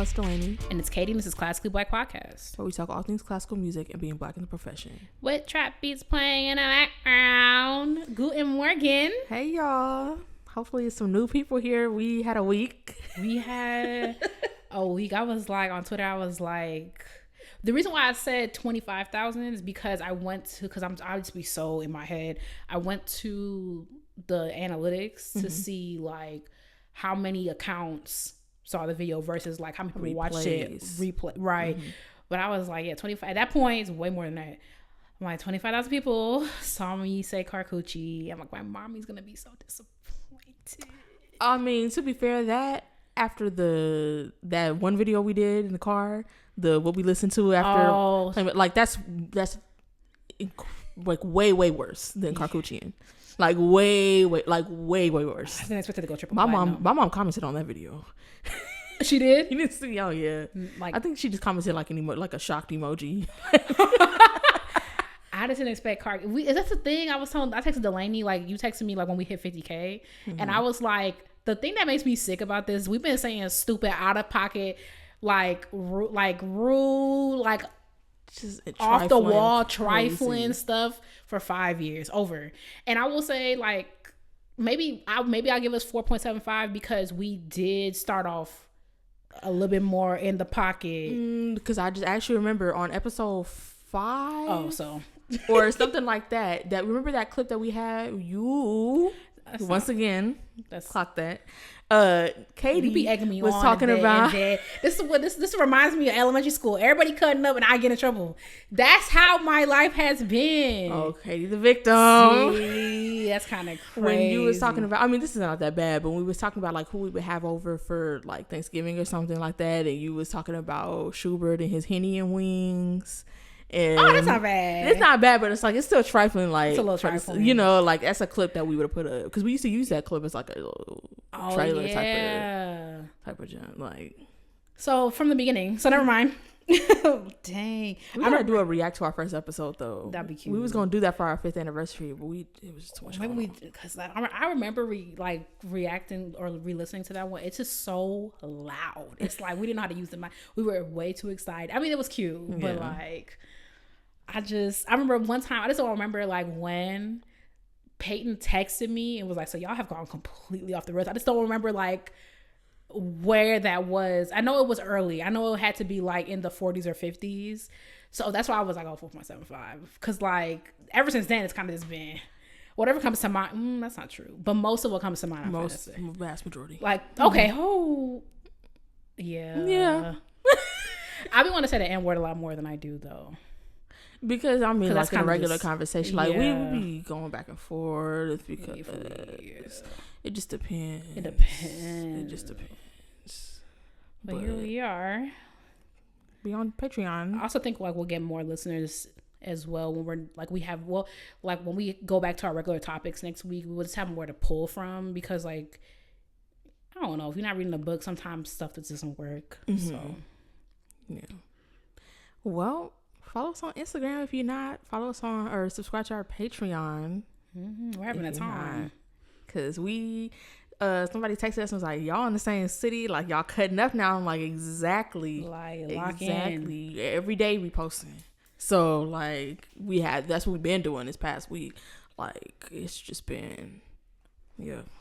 y'all. It's Dalanie. And it's Katie, and this is Classically Black Podcast, where we talk all things classical music and being black in the profession. With trap beats playing in the background. Guten Morgen. Hey, y'all. Hopefully it's some new people here. We had a week. We had a week. I was like, on Twitter, I was like, the reason why I said 25,000 is because I just be so in my head. I went to the analytics to see like how many accounts saw the video versus like how many people watched it replay, right? But I was like, yeah, 25 at that point it's way more than that. I'm like, 25,000 people saw me say Carcucci. I'm like, my mommy's gonna be so disappointed. I mean, to be fair, that after that one video we did in the car, what we listened to after, like that's like way worse than Carcuccian. Like way worse. I didn't expect it to go triple. My mom commented on that video. She did? You didn't see? Oh yeah. Like, I think she just commented like like a shocked emoji. I just didn't expect that's the thing I texted Dalanie, like you texted me like when we hit 50K, and I was like, the thing that makes me sick about this, we've been saying stupid, out of pocket, rude, like just off the wall, trifling stuff for 5 years over. And I will say, like, maybe I'll give us 4.75 because we did start off a little bit more in the pocket. Because I just actually remember on episode 5. Oh, so or something like that. That remember that clip that we had. Clock that. Katie be egging me was on talking about. This reminds me of elementary school. Everybody cutting up and I get in trouble. That's how my life has been. Oh, Katie, the victim. See, that's kind of crazy. When you was talking about, I mean, this is not that bad, but when we was talking about like who we would have over for like Thanksgiving or something like that, and you was talking about Schubert and his Henny and wings. And that's not bad. It's not bad, but it's like it's still trifling. Like it's a little trifling, you know. Like that's a clip that we would have put up because we used to use that clip as like a little trailer type of jump. Like so from the beginning. So never mind. Dang, we gotta do a react to our first episode though. That'd be cute. We was gonna do that for our 5th anniversary, but it was too much. Maybe because I remember reacting or re-listening to that one. It's just so loud. It's like we didn't know how to use the mic. We were way too excited. I mean, it was cute, but like. I remember one time, I just don't remember like when Peyton texted me and was like, so y'all have gone completely off the rails. I just don't remember like where that was. I know it was early. I know it had to be like in the 40s or 50s. So that's why I was like, 4.75. Cause like ever since then, it's kind of just been whatever comes to mind. That's not true. But most of what comes to mind, vast majority. Like, okay. Yeah. I be want to say the N word a lot more than I do though. Because I mean, like in a regular conversation, like we would be going back and forth because it just depends. It just depends. But here we are. Be on Patreon. I also think like we'll get more listeners as well when we're like when we go back to our regular topics next week, we'll just have more to pull from because like I don't know, if you're not reading a book, sometimes stuff that doesn't work. So yeah. Well. Follow us on Instagram if you're not. Follow us on or subscribe to our Patreon. We're having a time. Because somebody texted us and was like, y'all in the same city, like y'all cutting up now. I'm like, exactly. Like, exactly. Every day we posting. So like that's what we've been doing this past week. Like it's just been,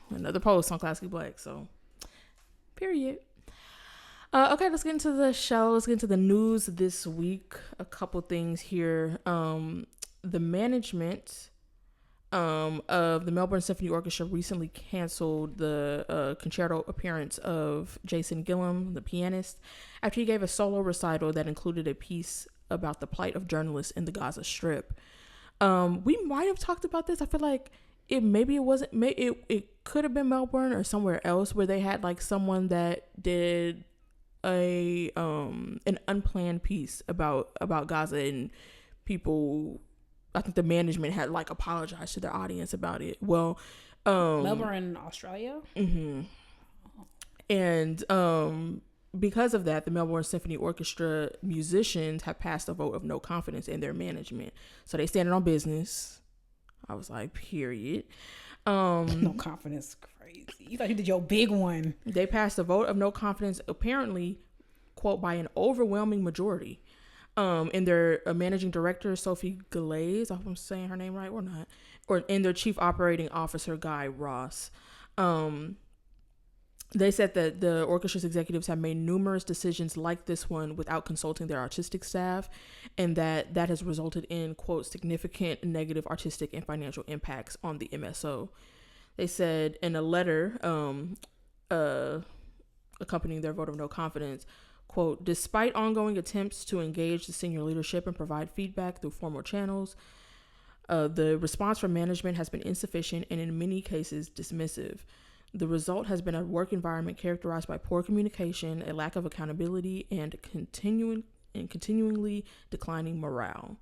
another post on Classically Black. So, period. Okay, let's get into the show. Let's get into the news this week. A couple things here. The management of the Melbourne Symphony Orchestra recently canceled the concerto appearance of Jason Gillum, the pianist, after he gave a solo recital that included a piece about the plight of journalists in the Gaza Strip. We might have talked about this. I feel like it could have been Melbourne or somewhere else where they had like someone that did an unplanned piece about Gaza, and people, I think the management had like apologized to their audience about it. Well, Melbourne, Australia. And because of that, the Melbourne Symphony Orchestra musicians have passed a vote of no confidence in their management. So they standing on business. I was like, period. No confidence. Crazy. You thought you did your big one. They passed a vote of no confidence, apparently, quote, by an overwhelming majority. And their managing director, Sophie Glaze, I hope I'm saying her name right or not, and their chief operating officer, Guy Ross. They said that the orchestra's executives have made numerous decisions like this one without consulting their artistic staff, and that has resulted in, quote, significant negative artistic and financial impacts on the MSO. They said in a letter accompanying their vote of no confidence, quote, despite ongoing attempts to engage the senior leadership and provide feedback through formal channels, the response from management has been insufficient and in many cases dismissive. The result has been a work environment characterized by poor communication, a lack of accountability, and continuingly declining morale.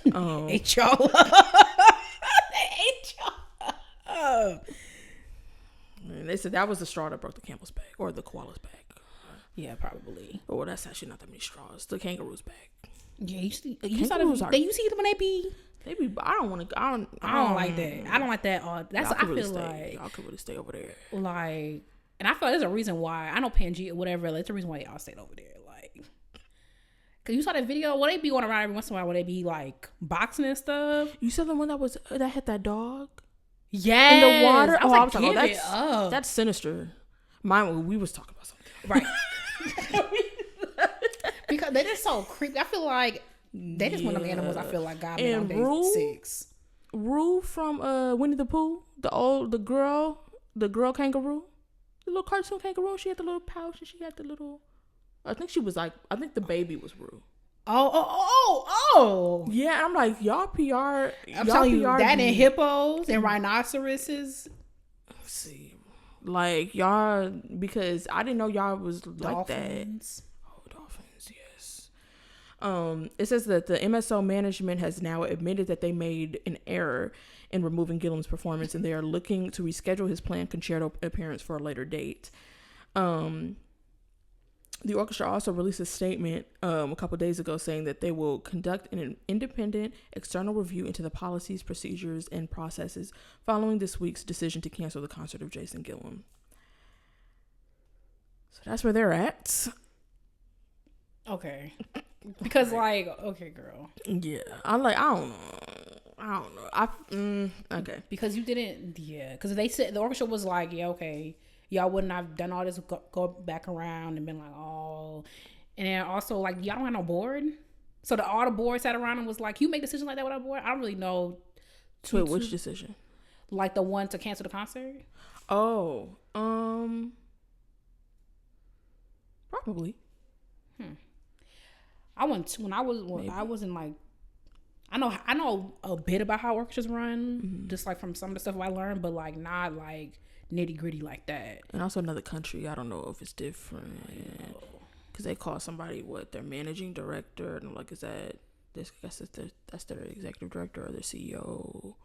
HR. And they said that was the straw that broke the camel's back, or the koala's back. Yeah, probably. Oh, that's actually not that many straws. The kangaroo's back. Yeah, you see them when they be. I don't want to. I don't like that. I don't like that. That's. I feel like y'all could really stay over there. Like, and I feel like there's a reason why. I know Pangea or whatever. Like, it's a reason why y'all stayed over there. Like, cause you saw that video. Well, they be going around every once in a while. Where they be like boxing and stuff. You saw the one that hit that dog. Yeah, in the water. I was like, that's sinister. Mine. We was talking about something. Right. Because they just so creepy. I feel like. They just one of the animals I feel like got me on day 6. Rue from Winnie the Pooh, the girl kangaroo, the little cartoon kangaroo. She had the little pouch and she had the little. I think the baby was Rue. Oh. Yeah, I'm like, y'all PR. I'm telling you, that and hippos and rhinoceroses. Let's see, like y'all, because I didn't know y'all was Dolphins. Like that. It says that the MSO management has now admitted that they made an error in removing Gillum's performance, and they are looking to reschedule his planned concerto appearance for a later date. The orchestra also released a statement a couple days ago saying that they will conduct an independent external review into the policies, procedures, and processes following this week's decision to cancel the concert of Jason Gillum. So that's where they're at. Okay. Because okay, girl. Yeah, I don't know. Okay. Because you didn't. Yeah. Because they said the orchestra was like, yeah, okay, y'all wouldn't have done all this, go back around and been like, oh, and then also like y'all don't have no board. So all the board sat around and was like, you make decisions like that without a board? I don't really know. Wait, which decision? Like the one to cancel the concert? Oh, probably. I was in like, I know a bit about how orchestras run, just like from some of the stuff I learned, but like not like nitty gritty like that. And also another country, I don't know if it's different, because they call somebody their managing director, and I'm like, that's their executive director or their CEO,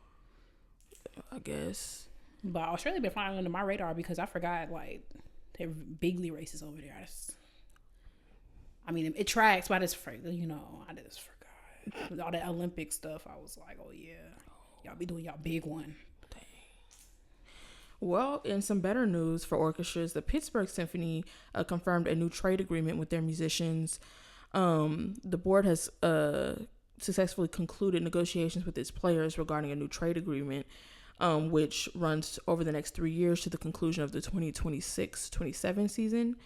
I guess. But Australia been flying under my radar because I forgot like they're bigly racist over there. I mean, it tracks, but I just forgot. With all that Olympic stuff, I was like, oh, yeah. Y'all be doing y'all big one. Dang. Well, in some better news for orchestras, the Pittsburgh Symphony confirmed a new trade agreement with their musicians. The board has successfully concluded negotiations with its players regarding a new trade agreement, which runs over the next 3 years to the conclusion of the 2026-27 season,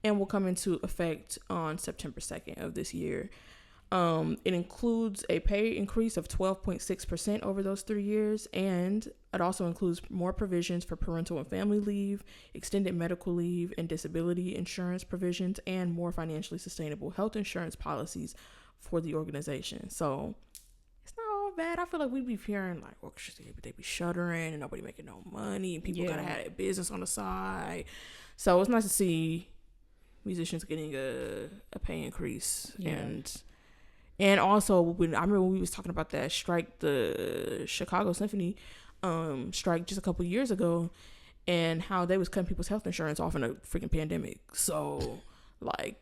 and will come into effect on September 2nd of this year. It includes a pay increase of 12.6% over those 3 years, and it also includes more provisions for parental and family leave, extended medical leave, and disability insurance provisions, and more financially sustainable health insurance policies for the organization. So it's not all bad. I feel like we'd be hearing like orchestras, they be shuttering and nobody making no money, and people gotta have a business on the side. So it's nice to see musicians getting a pay increase. And also I remember when we was talking about that strike, the Chicago Symphony strike just a couple years ago, and how they was cutting people's health insurance off in a freaking pandemic. So like,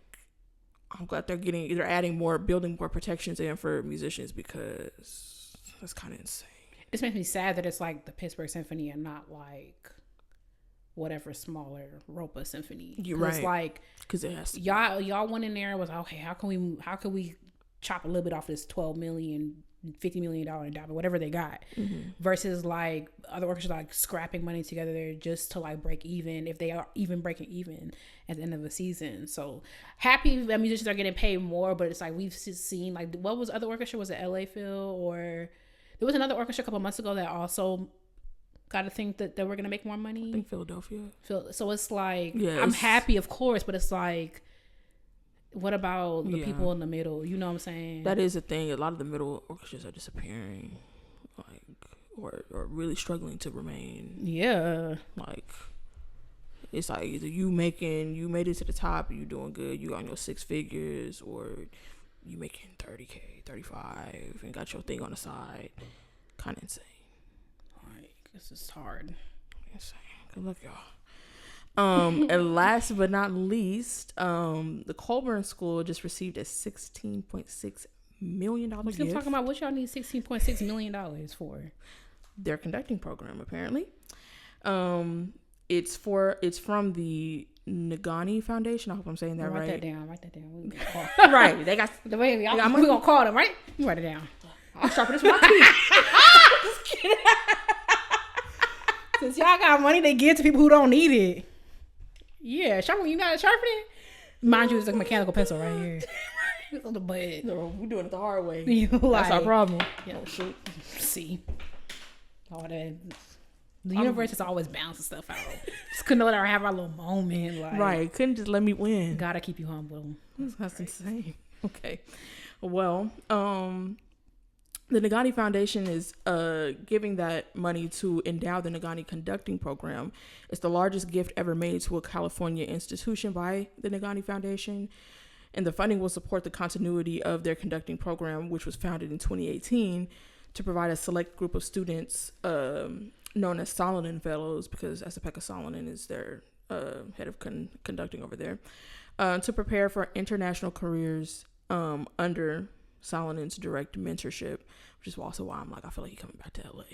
I'm glad they're adding building more protections in for musicians, because that's kind of insane. This makes me sad that it's like the Pittsburgh Symphony and not like whatever smaller Ropa Symphony. You're right. It's like, because it has to y'all went in there and was okay. How can we chop a little bit off this $12 million, $50 million endowment, whatever they got, versus like other orchestras like scrapping money together there just to like break even, if they are even breaking even at the end of the season. So happy that musicians are getting paid more, but it's like we've seen like, what was other orchestra? Was it LA Phil, or there was another orchestra a couple months ago that also got to think that we're gonna make more money. I think Philadelphia. So it's like, I'm happy, of course, but it's like, what about the people in the middle? You know what I'm saying? That is a thing. A lot of the middle orchestras are disappearing, like, or really struggling to remain. Yeah. Like, it's like either you made it to the top, you doing good, you on your 6 figures, or you making 30K, 35, and got your thing on the side. Kind of insane. Like, this is hard. Insane. Good luck, y'all. And last but not least, the Colburn School just received a $16.6 million gift. We're talking about what y'all need $16.6 million for. Their conducting program, apparently. It's from the Nagani Foundation. I hope I'm saying that right. Write that down. Right. They got the way we're gonna call them, right? You write it down. I'll sharpen this with my teeth. Just kidding. Since y'all got money, they give to people who don't need it. Yeah, sharpen. You got to sharpen it. Mind you, it's a mechanical pencil right here. On the butt. No, we're doing it the hard way. Like, that's our problem. Yeah. Oh, shoot. See. All that. The universe is always balancing stuff out. Just couldn't let her have our little moment. Like, right. Couldn't just let me win. Gotta keep you humble. That's insane. Okay. Well, the Nagani Foundation is giving that money to endow the Nagani conducting program. It's the largest gift ever made to a California institution by the Nagani Foundation. And the funding will support the continuity of their conducting program, which was founded in 2018 to provide a select group of students known as Salonen Fellows, because Asapeka Salonen is their head of conducting over there, to prepare for international careers under Salonen's direct mentorship, which is also why I'm like, I feel like he's coming back to LA,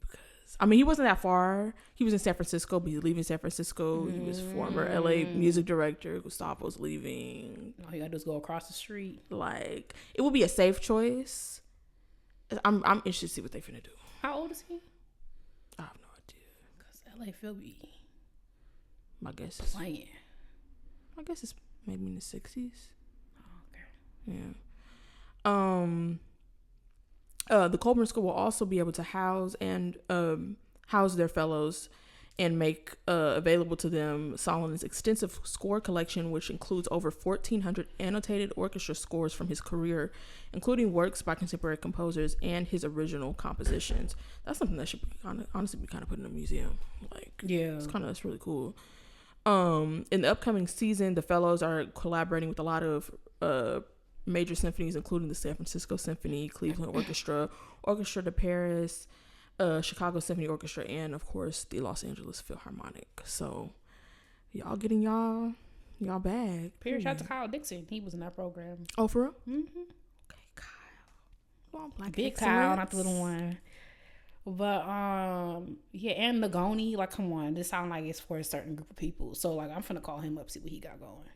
because I mean, he wasn't that far. He was in San Francisco, but he's leaving San Francisco. He was former LA music director. Gustavo's leaving. All you gotta do is go across the street. Like, it would be a safe choice. I'm interested to see what they finna do. How old is he? I have no idea. Cause LA Phil be my guess is playing. My guess is maybe in the 60s. Oh, okay. Yeah. The Colburn School will also be able to house their fellows and make available to them Salomon's extensive score collection, which includes over 1,400 annotated orchestra scores from his career, including works by contemporary composers and his original compositions. That's something that should be honestly be kind of put in a museum. Like, yeah, it's really cool. In the upcoming season, the fellows are collaborating with a lot of major symphonies, including the San Francisco Symphony, Cleveland Orchestra, Orchestra de Paris, Chicago Symphony Orchestra, and of course the Los Angeles Philharmonic. So y'all getting y'all bag. Shout out to Kyle Dixon. He was in that program. Oh, for real? Mm-hmm. Okay, Kyle. Well, Black big excellence. Kyle, not the little one. But yeah, and Nagoni, like, come on, this sounds like it's for a certain group of people. So like, I'm finna call him up, see what he got going.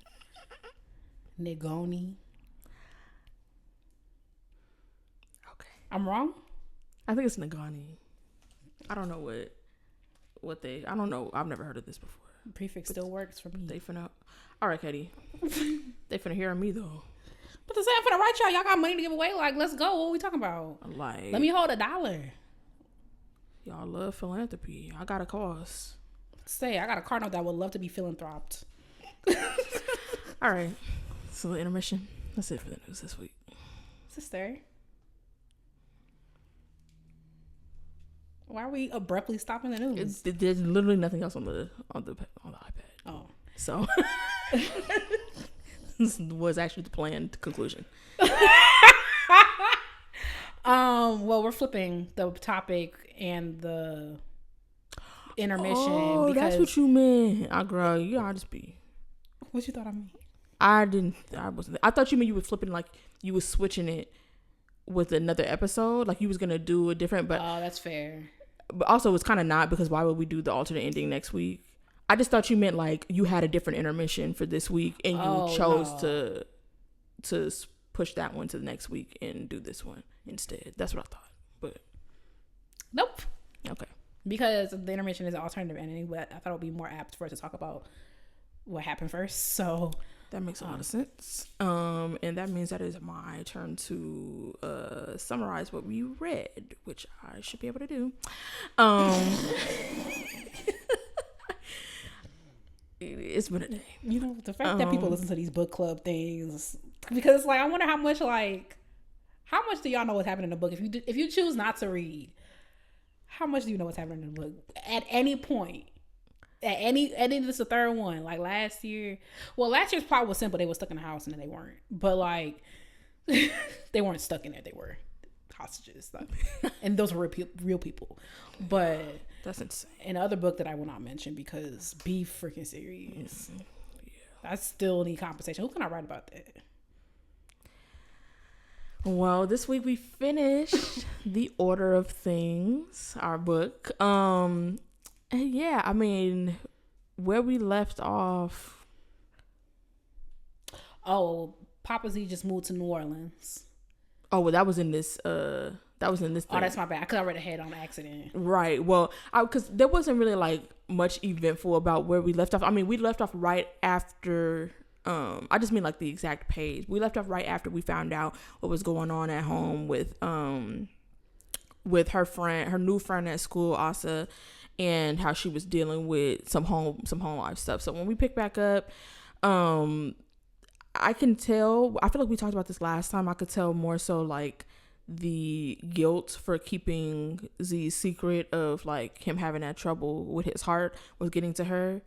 Nagoni. Okay, I'm wrong. I think it's Nagani. I don't know what they. I don't know. I've never heard of this before. The prefix still works for me. They finna. All right, Katie. They finna hear me though. But to say I'm finna write y'all got money to give away. Like, let's go. What are we talking about? Like, let me hold $1. Y'all love philanthropy. I got a cause. Say, I got a cardinal that would love to be philanthroped. All right. So the intermission. That's it for the news this week. Sister. Why are we abruptly stopping the news? There's literally nothing else on the iPad. Oh. So this was actually the planned conclusion. Well, we're flipping the topic and the intermission. Oh, because... that's what you meant. Girl, y'all just be. What you thought I meant? I wasn't. I thought you meant you were flipping, like you was switching it with another episode, like you was gonna do a different. But oh, that's fair. But also, it's kind of not, because why would we do the alternate ending next week? I just thought you meant like you had a different intermission for this week and you chose to push that one to the next week and do this one instead. That's what I thought. But nope. Okay. Because the intermission is an alternative ending, but I thought it would be more apt for us to talk about what happened first. So that makes a lot of sense. And that means that it is my turn to summarize what we read, which I should be able to do. It's been a day. You know, the fact that people listen to these book club things, because like I wonder how much do y'all know what's happening in the book? If you choose not to read, how much do you know what's happening in the book at any point? At any this is the third one. Like last year's plot was simple. They were stuck in the house and then they weren't. But like they weren't stuck in there. They were hostages. And those were real people. But that's insane. Another book that I will not mention because be freaking serious. Yeah. I still need compensation. Who can I write about that? Well, this week we finished The Order of Things, our book. And yeah, I mean, where we left off. Oh, Papa Z just moved to New Orleans. Oh, well, that was in this thing. Oh, that's my bad. Because I read ahead on accident. Right. Well, because there wasn't really like much eventful about where we left off. I mean, we left off right after. I just mean like the exact page. We left off right after we found out what was going on at home with her new friend at school, Asa, and how she was dealing with some home life stuff. So when we pick back up, I can tell. I feel like we talked about this last time. I could tell more so like the guilt for keeping Z's secret of like him having that trouble with his heart was getting to her.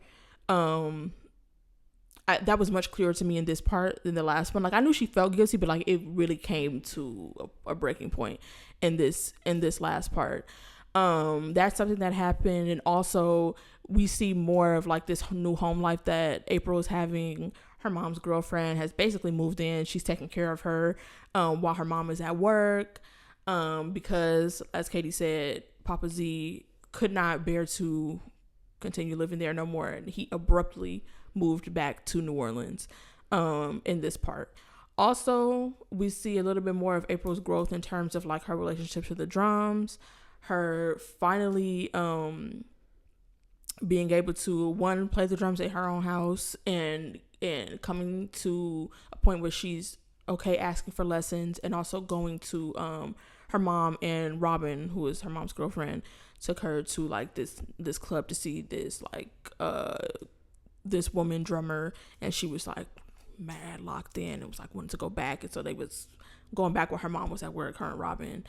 That was much clearer to me in this part than the last one. Like I knew she felt guilty, but like it really came to a breaking point in this last part. That's something that happened, and also we see more of like this new home life that April is having. Her mom's girlfriend has basically moved in. She's taking care of her while her mom is at work because, as Katie said, Papa Z could not bear to continue living there no more, and he abruptly moved back to New Orleans in this part. Also, we see a little bit more of April's growth in terms of like her relationships with the drums, her finally being able to play the drums at her own house and coming to a point where she's okay asking for lessons, and also going to her mom and Robin, who is her mom's girlfriend, took her to like this club to see this like this woman drummer, and she was like mad locked in. It was like wanting to go back, and so they was going back while her mom was at work, her and Robin.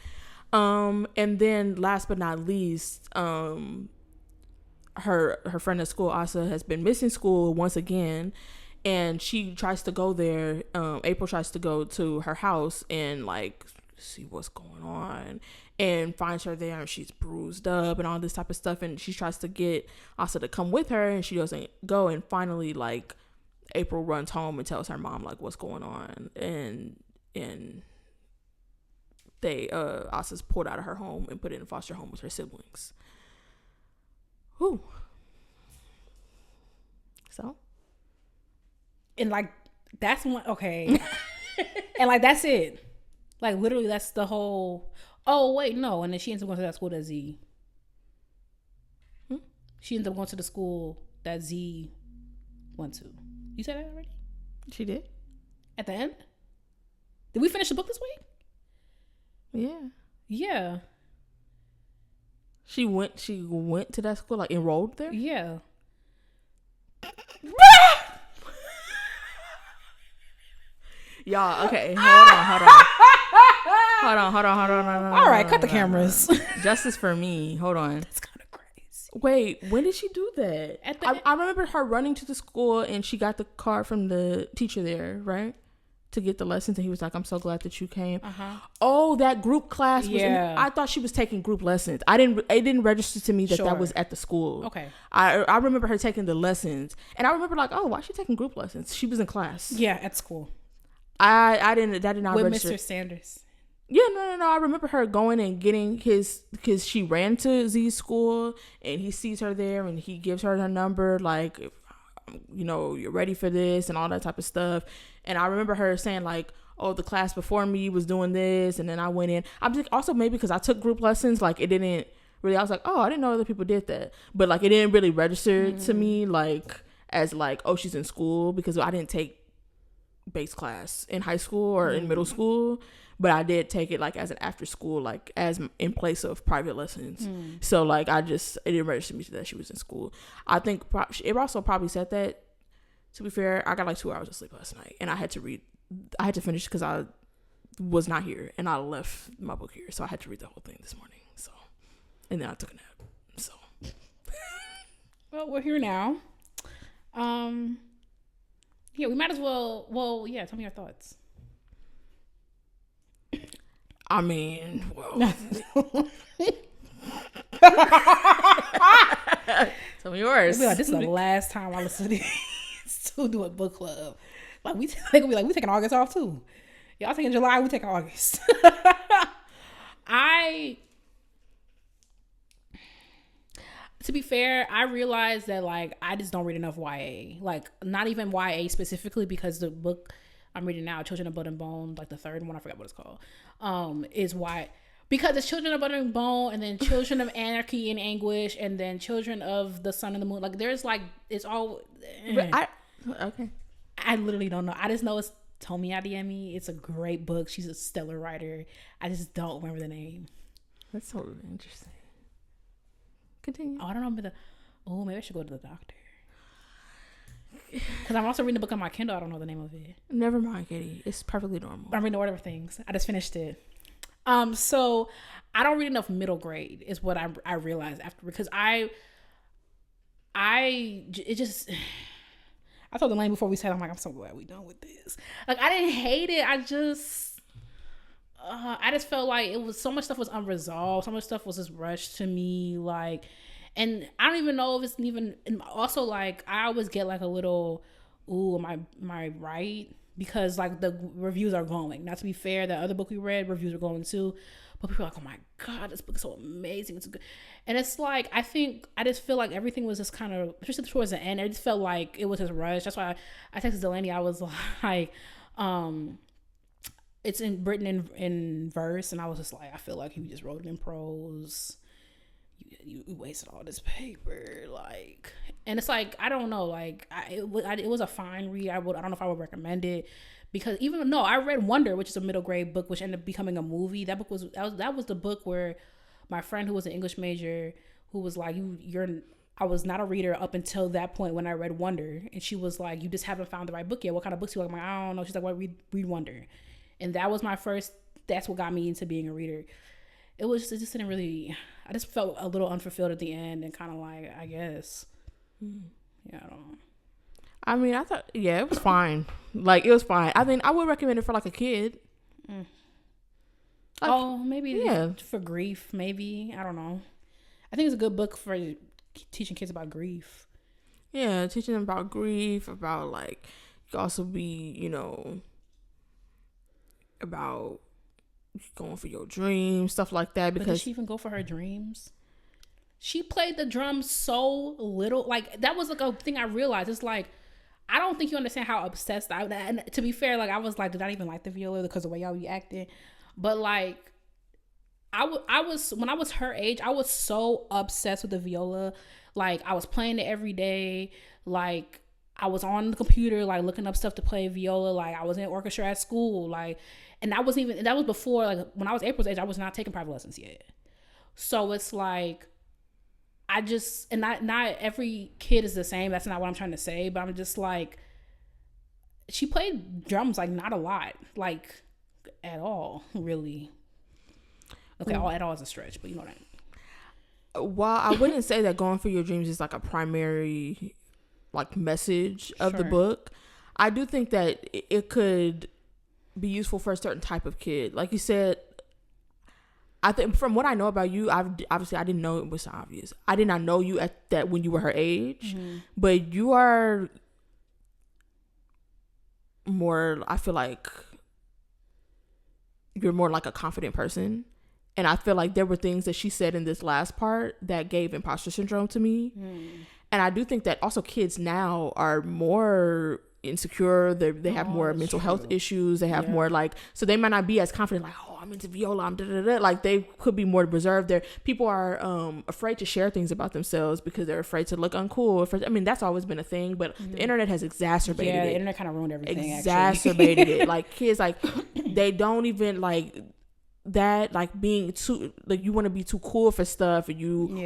And then last but not least, her friend at school, Asa, has been missing school once again, and she tries to go there. April tries to go to her house and like see what's going on, and finds her there, and she's bruised up and all this type of stuff, and she tries to get Asa to come with her, and she doesn't go, and finally like April runs home and tells her mom like what's going on, and they Asa's pulled out of her home and put in a foster home with her siblings. Whew. So, and like that's one okay. And like that's it. Like literally that's the whole. Oh wait, no, and then she ends up going to that school that Z. She ends up going to the school that Z went to. You said that already? She did. At the end? Did we finish the book this week? Yeah. Yeah. She went to that school, like enrolled there? Yeah. Y'all, okay, hold on. All right, cut the cameras. Justice for me. Hold on. That's kind of crazy. Wait, when did she do that? I remember her running to the school, and she got the card from the teacher there, right? To get the lessons, and he was like, "I'm so glad that you came." Oh, that group class was I thought she was taking group lessons. It didn't register to me that was at the school. Okay. I remember her taking the lessons, and I remember like, oh, why is she taking group lessons? She was in class. Yeah, at school. That did not with register. Mr. Sanders. Yeah, no. I remember her going and getting because she ran to Z's school and he sees her there and he gives her number, like, if, you're ready for this and all that type of stuff. And I remember her saying, like, oh, the class before me was doing this, and then I went in. I'm just also maybe because I took group lessons, like, it didn't really, I was like, oh, I didn't know other people did that. But, like, it didn't really register to me, like, as, like, oh, she's in school, because I didn't take bass class in high school or in middle school. But I did take it, like, as an after school, like, as in place of private lessons. So, like, it didn't register me that she was in school. I think it also probably said that, to be fair. I got, like, 2 hours of sleep last night. And I had to finish because I was not here. And I left my book here. So, I had to read the whole thing this morning. So, and then I took a nap. So. Well, we're here now. Yeah, we might as well. Well, yeah, tell me your thoughts. I mean, well. Tell me yours. Like, this is the last time I listen to these to do a book club. Like, we taking August off too. Y'all taking July, we taking August. To be fair, I realized that, like, I just don't read enough YA. Like, not even YA specifically, because the book I'm reading now, Children of Blood and Bone, like the third one, I forgot what it's called, is why, because it's Children of Blood and Bone, and then Children of Anarchy and Anguish, and then Children of the Sun and the Moon. Like, there's, like, it's all. Okay. I literally don't know. I just know it's Tomi Adeyemi. It's a great book. She's a stellar writer. I just don't remember the name. That's so interesting. Continue. Oh, I don't know. Maybe I should go to the doctor. Because I'm also reading the book on my Kindle. I don't know the name of it. Never mind, Katie. It's perfectly normal. I'm reading the Order of Things. I just finished it. So I don't read enough middle grade is what I realized after, because I told Elaine before we said, I'm like, I'm so glad we done with this. Like, I didn't hate it. I just felt like it was so much stuff was unresolved. So much stuff was just rushed to me. Like, and I don't even know if it's even, and also, like, I always get like a little, ooh, am I right? Because, like, the reviews are glowing. Not to be fair, the other book we read, reviews are glowing too. But people are like, oh my God, this book is so amazing. It's good. And it's like, I just feel like everything was just kind of, especially towards the end, it just felt like it was just rushed. That's why I texted Dalanie. I was like, it's written in verse. And I was just like, I feel like he just wrote it in prose. You wasted all this paper, like, and it's like, I don't know, like, it was a fine read. I don't know if I would recommend it, because I read Wonder, which is a middle grade book, which ended up becoming a movie. That book was the book where my friend who was an English major, who was like, I was not a reader up until that point when I read Wonder, and she was like, you just haven't found the right book yet. What kind of books you like? I'm like, I don't know. She's like, well, read Wonder, and that was that's what got me into being a reader. It just didn't really, I just felt a little unfulfilled at the end, and kind of like, I guess, yeah, I don't know. I mean, I thought, yeah, it was fine. Like, it was fine. I mean, I would recommend it for, like, a kid. Like, maybe for grief, maybe. I don't know. I think it's a good book for teaching kids about grief. Yeah, teaching them about grief, about, like, you can also be, about going for your dreams, stuff like that. Because but did she even go for her dreams? She played the drums so little. Like, that was like a thing I realized. It's like, I don't think you understand how obsessed and to be fair, like, I was like, did I even like the viola because of the way y'all be acting? But, like, I was, when I was her age, I was so obsessed with the viola. Like, I was playing it every day. Like, I was on the computer, like, looking up stuff to play viola. Like, I was in orchestra at school. Like, and that was before, like, when I was April's age, I was not taking private lessons yet. So it's like, not every kid is the same. That's not what I'm trying to say. But I'm just like, she played drums, like, not a lot, like, at all, really. Okay, at all is a stretch, but you know what I mean. While I wouldn't say that going for your dreams is, like, a primary, like, message of the book, I do think that it could be useful for a certain type of kid. Like you said, I think from what I know about you, obviously I didn't know it was obvious. I did not know you at that when you were her age, but you are more, I feel like, you're more like a confident person. And I feel like there were things that she said in this last part that gave imposter syndrome to me. And I do think that also kids now are more insecure. They have more mental health issues. They have more like, so they might not be as confident, like, oh, I'm into viola, I'm da-da-da. Like they could be more reserved. People are afraid to share things about themselves because they're afraid to look uncool. I mean, that's always been a thing, but the internet has exacerbated it. Yeah, the internet kind of ruined everything. Exacerbated it. Like kids, like they don't even like that, like being too, like you want to be too cool for stuff, and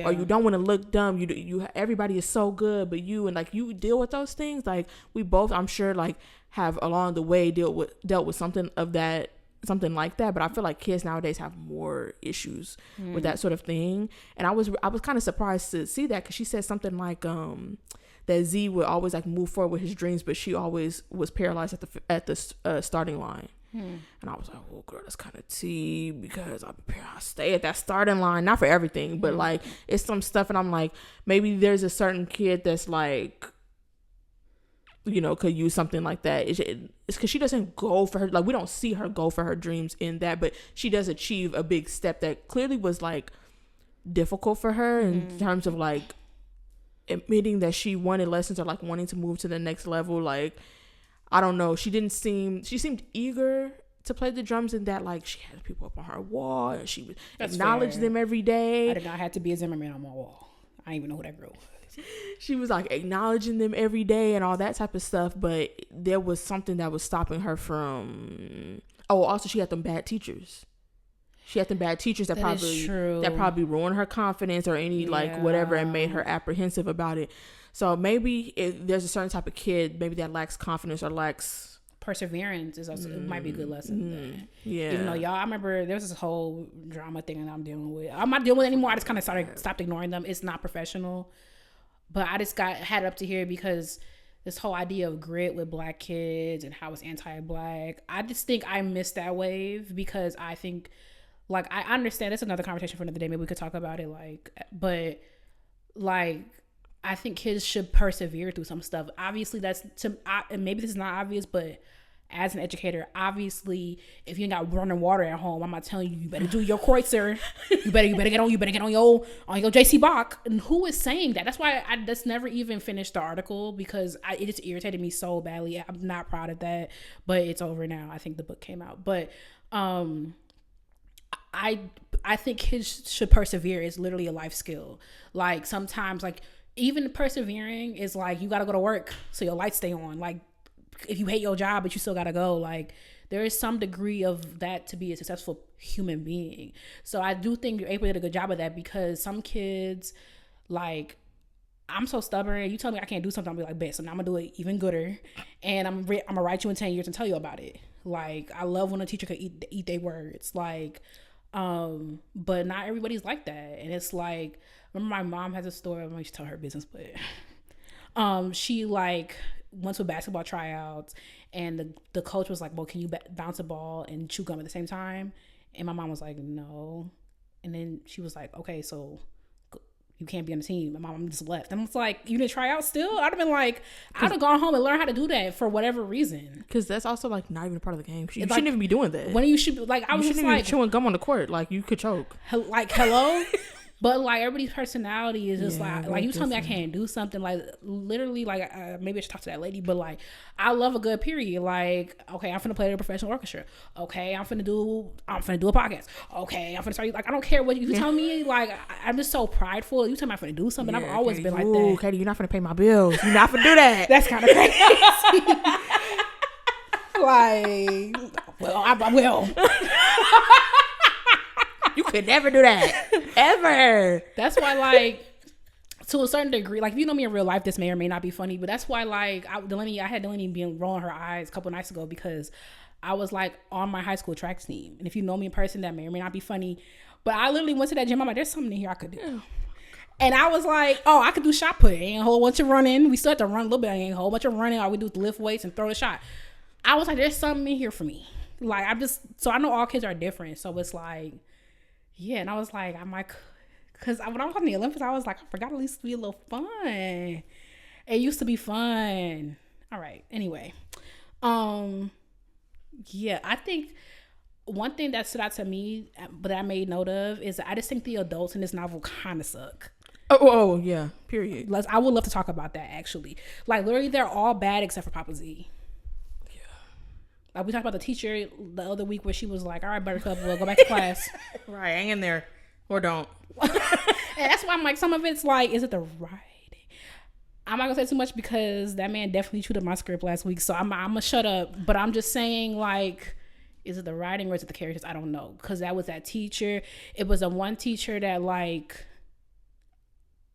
or you don't want to look dumb. You everybody is so good, but you deal with those things. Like we both, I'm sure, like have along the way dealt with something like that. But I feel like kids nowadays have more issues with that sort of thing. And I was kind of surprised to see that, because she said something like that Z would always like move forward with his dreams, but she always was paralyzed at the starting line. And I was like, well, girl, that's kind of tea, because I stay at that starting line, not for everything, but like it's some stuff. And I'm like, maybe there's a certain kid that's like, could use something like that. It's because she doesn't go for her, like we don't see her go for her dreams in that, but she does achieve a big step that clearly was like difficult for her in terms of like admitting that she wanted lessons, or like wanting to move to the next level. Like, I don't know. She seemed eager to play the drums, in that like she had people up on her wall and she would acknowledge them every day. I did not have to be a Zimmerman on my wall. I didn't even know who that girl was. She was like acknowledging them every day and all that type of stuff, but there was something that was stopping her from. Oh, also she had them bad teachers. She had them bad teachers that probably ruined her confidence or any like whatever, and made her apprehensive about it. So maybe there's a certain type of kid maybe that lacks confidence or lacks perseverance. Is also, it might be a good lesson. Yeah. Even though I remember there was this whole drama thing that I'm dealing with. I'm not dealing with it anymore. I just kind of stopped ignoring them. It's not professional, but I just had it up to here because this whole idea of grit with Black kids and how it's anti-Black. I just think I missed that wave, because I think, like, I understand it's another conversation for another day. Maybe we could talk about it, but I think kids should persevere through some stuff. Obviously, and maybe this is not obvious, but as an educator, obviously, if you ain't got running water at home, I'm not telling you better do your Kreutzer. You better get on your JC Bach. And who is saying that? That's why I just never even finished the article, because it just irritated me so badly. I'm not proud of that, but it's over now. I think the book came out, but I think kids should persevere. It's literally a life skill. Like sometimes, like, even persevering is like, you got to go to work so your lights stay on. Like, if you hate your job, but you still got to go, like, there is some degree of that to be a successful human being. So I do think April did a good job of that, because some kids, like, I'm so stubborn. You tell me I can't do something, I'll be like, bet. So now I'm going to do it even gooder. And I'm going to write you in 10 years and tell you about it. Like, I love when a teacher could eat their words. Like, but not everybody's like that. And it's like, remember my mom has a story. I'm going to tell her business, but she like went to a basketball tryouts, and the coach was like, well, can you bounce a ball and chew gum at the same time? And my mom was like, no. And then she was like, okay, so you can't be on the team. And my mom just left. And I was like, you didn't try out still? I'd have been like, I'd have gone home and learned how to do that for whatever reason. Because that's also like not even a part of the game. You shouldn't even be doing that. When you should be like, I was just like, be chewing gum on the court. Like, you could choke. Like, hello? But like, everybody's personality is just like you tell me I can't do something, like literally, like maybe I should talk to that lady, but like, I love a good period. Like, okay, I'm finna play in a professional orchestra. Okay, I'm finna do a podcast. Okay, I'm finna start, like, I don't care what you tell me. Like, I'm just so prideful. You tell me I'm finna do something. I've always been like that. Katie, you're not finna pay my bills. You're not finna do that. That's kind of crazy. Like, well, I will. You could never do that. Ever. That's why, like, to a certain degree, like, if you know me in real life, this may or may not be funny, but that's why, like, I had Dalanie being rolling her eyes a couple nights ago, because I was, like, on my high school track team. And if you know me in person, that may or may not be funny. But I literally went to that gym. I'm like, there's something in here I could do. Oh, and I was like, oh, I could do shot put. Ain't a whole bunch of running. We still have to run a little bit. Ain't a whole bunch of running. All we do is lift weights and throw the shot. I was like, there's something in here for me. Like, so I know all kids are different. So it's like, yeah. And I was like, I'm like, because when I was on the Olympics, I was like, I forgot at least to be a little fun. It used to be fun. All right. Anyway. Yeah, I think one thing that stood out to me, but I made note of, is that I just think the adults in this novel kind of suck. Oh, yeah. Period. I would love to talk about that, actually. Like, literally, they're all bad except for Papa Z. Yeah. Like, we talked about the teacher the other week where she was like, all right, Buttercup, we'll go back to class. Right, hang in there. Or don't. And that's why I'm like, some of it's like, is it the writing? I'm not going to say too much because that man definitely chewed up my script last week. So I'm going to shut up. But I'm just saying, like, is it the writing or is it the characters? I don't know. Because that was that teacher. It was a one teacher that, like,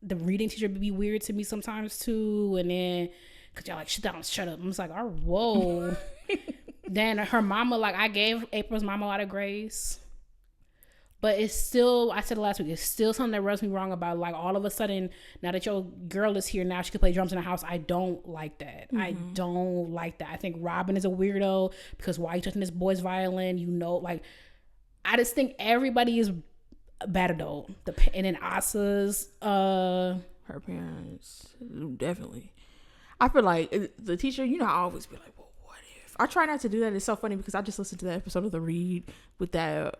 the reading teacher would be weird to me sometimes too. And then, because y'all like, shut up. I'm just like, oh, whoa. Then her mama, like, I gave April's mama a lot of grace. But it's still, I said it last week, it's still something that rubs me wrong about, like, all of a sudden, now that your girl is here, now she can play drums in the house. I don't like that. Mm-hmm. I don't like that. I think Robin is a weirdo because why are you touching this boy's violin? You know, like, I just think everybody is a bad adult. And then Asa's, her parents, definitely. I feel like the teacher, you know, I always be like, well, what if? I try not to do that. It's so funny because I just listened to that episode of The Read with the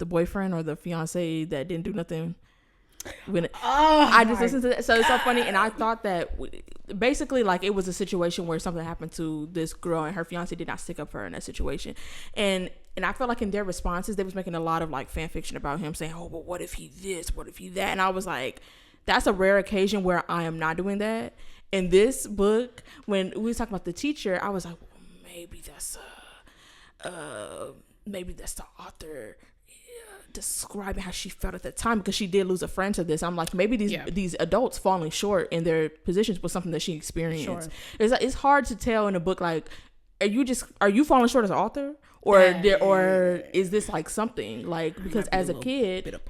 boyfriend or the fiance that didn't do nothing. I just listened to that, so it's so funny. And I thought that basically, like, it was a situation where something happened to this girl and her fiance did not stick up for her in that situation. And I felt like in their responses, they was making a lot of like fan fiction about him, saying, "Oh, but what if he this? What if he that?" And I was like, that's a rare occasion where I am not doing that. In this book, when we was talking about the teacher, I was like, well, maybe that's the author describing how she felt at the time, because she did lose a friend to this. I'm like, maybe these adults falling short in their positions was something that she experienced. Sure. It's hard to tell in a book, like, are you falling short as an author, or is this like something like, because as a kid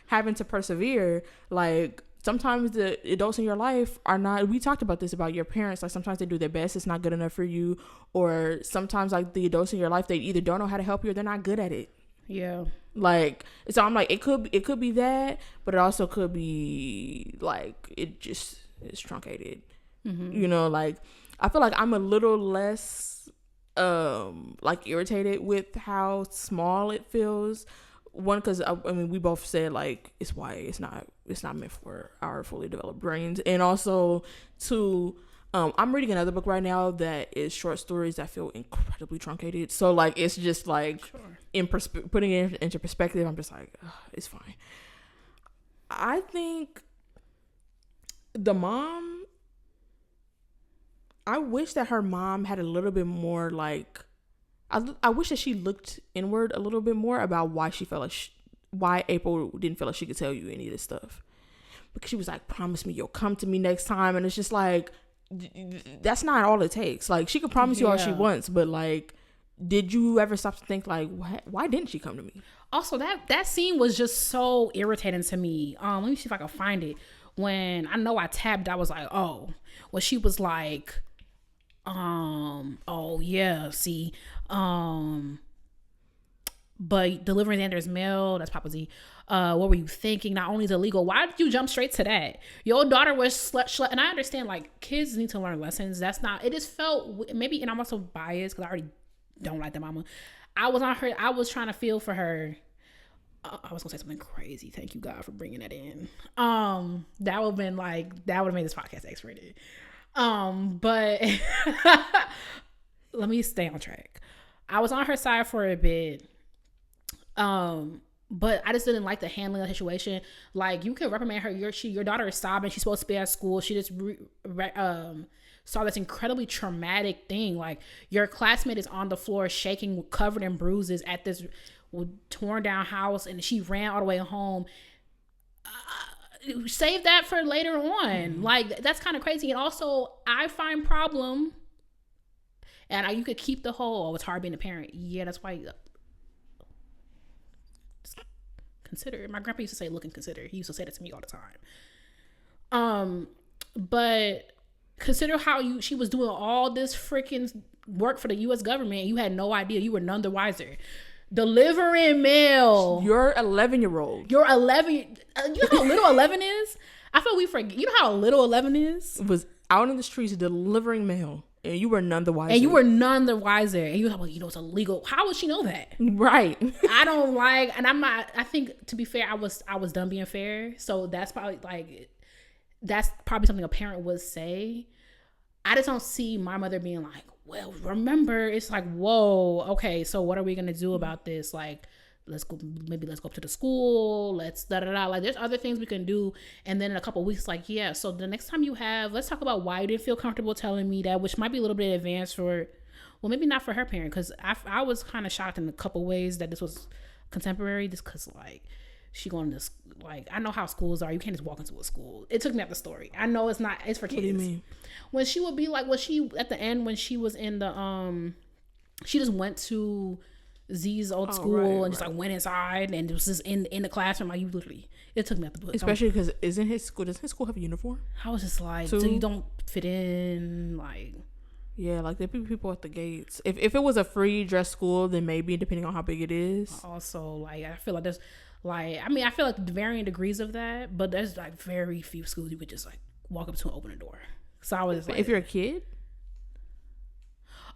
having to persevere, like, sometimes the adults in your life are not, we talked about this about your parents, like sometimes they do their best, it's not good enough for you, or sometimes like the adults in your life, they either don't know how to help you or they're not good at it. Yeah. Like, so I'm like, it could be that, but it also could be like, it just is truncated. Mm-hmm. You know, like, I feel like I'm a little less like irritated with how small it feels. One, because I mean, we both said like it's not meant for our fully developed brains, and also two, I'm reading another book right now that is short stories that feel incredibly truncated. So like, it's just like, sure, putting it into perspective, I'm just like, it's fine. I think the mom, I wish that her mom had a little bit more like, I wish that she looked inward a little bit more about why she felt like why April didn't feel like she could tell you any of this stuff, because she was like, promise me you'll come to me next time, and it's just like, that's not all it takes. Like, she could promise you all she wants, but like, did you ever stop to think like, why didn't she come to me? Also, that scene was just so irritating to me. Let me see if I can find it. When I know I tabbed, I was like, oh, when she was like, oh yeah, see, but delivering Xander's mail, that's Papa Z. What were you thinking? Not only is it illegal, why did you jump straight to that? Your daughter was slut. And I understand, like, kids need to learn lessons. That's not, it just felt, maybe, and I'm also biased because I already don't like the mama. I was trying to feel for her. I was gonna say something crazy. Thank you, God, for bringing that in. That would have made this podcast X-rated. But let me stay on track. I was on her side for a bit. But I just didn't like the handling of the situation. Like, you can reprimand her. Your daughter is sobbing. She's supposed to be at school. She just saw this incredibly traumatic thing. Like, your classmate is on the floor shaking, covered in bruises at this torn down house, and she ran all the way home. Save that for later on. Mm-hmm. Like, that's kind of crazy. And also, I find problem, and you could keep the whole, it's hard being a parent. Yeah, that's why. Consider. My grandpa used to say, look and consider. He used to say that to me all the time. But consider how she was doing all this freaking work for the U.S. government, and you had no idea. You were none the wiser. Delivering mail. You're 11-year-old. You're 11. You know how little 11 is? I feel we forget. You know how little 11 is? Was out in the streets delivering mail. And you were none the wiser. And you were none the wiser. And you were like, well, you know, it's illegal. How would she know that? Right. I don't like, and I'm not, I think, to be fair, I was done being fair. So that's probably something a parent would say. I just don't see my mother being like, well, remember, it's like, whoa, okay, so what are we going to do about this? Like, let's go up to the school. Let's da-da-da. Like, there's other things we can do. And then in a couple of weeks, like, yeah, so the next time let's talk about why you didn't feel comfortable telling me that, which might be a little bit advanced for, well, maybe not for her parent, because I was kind of shocked in a couple ways that this was contemporary, just because, like, she going to, like, I know how schools are. You can't just walk into a school. It took me out the story. I know it's for kids. What do you mean? When she would be like, at the end, when she was in the, she just went to Z's old school and just like went inside and it was just in the classroom. Like, you literally, it took me out the book. Especially because doesn't his school have a uniform? I was just like, so you don't fit in, like. Yeah, like there'd be people at the gates. If it was a free dress school, then maybe, depending on how big it is. Also, like, I feel like there's, like, I mean, I feel like varying degrees of that, but there's like very few schools you could just like walk up to and open a door. So I was just like, if you're a kid.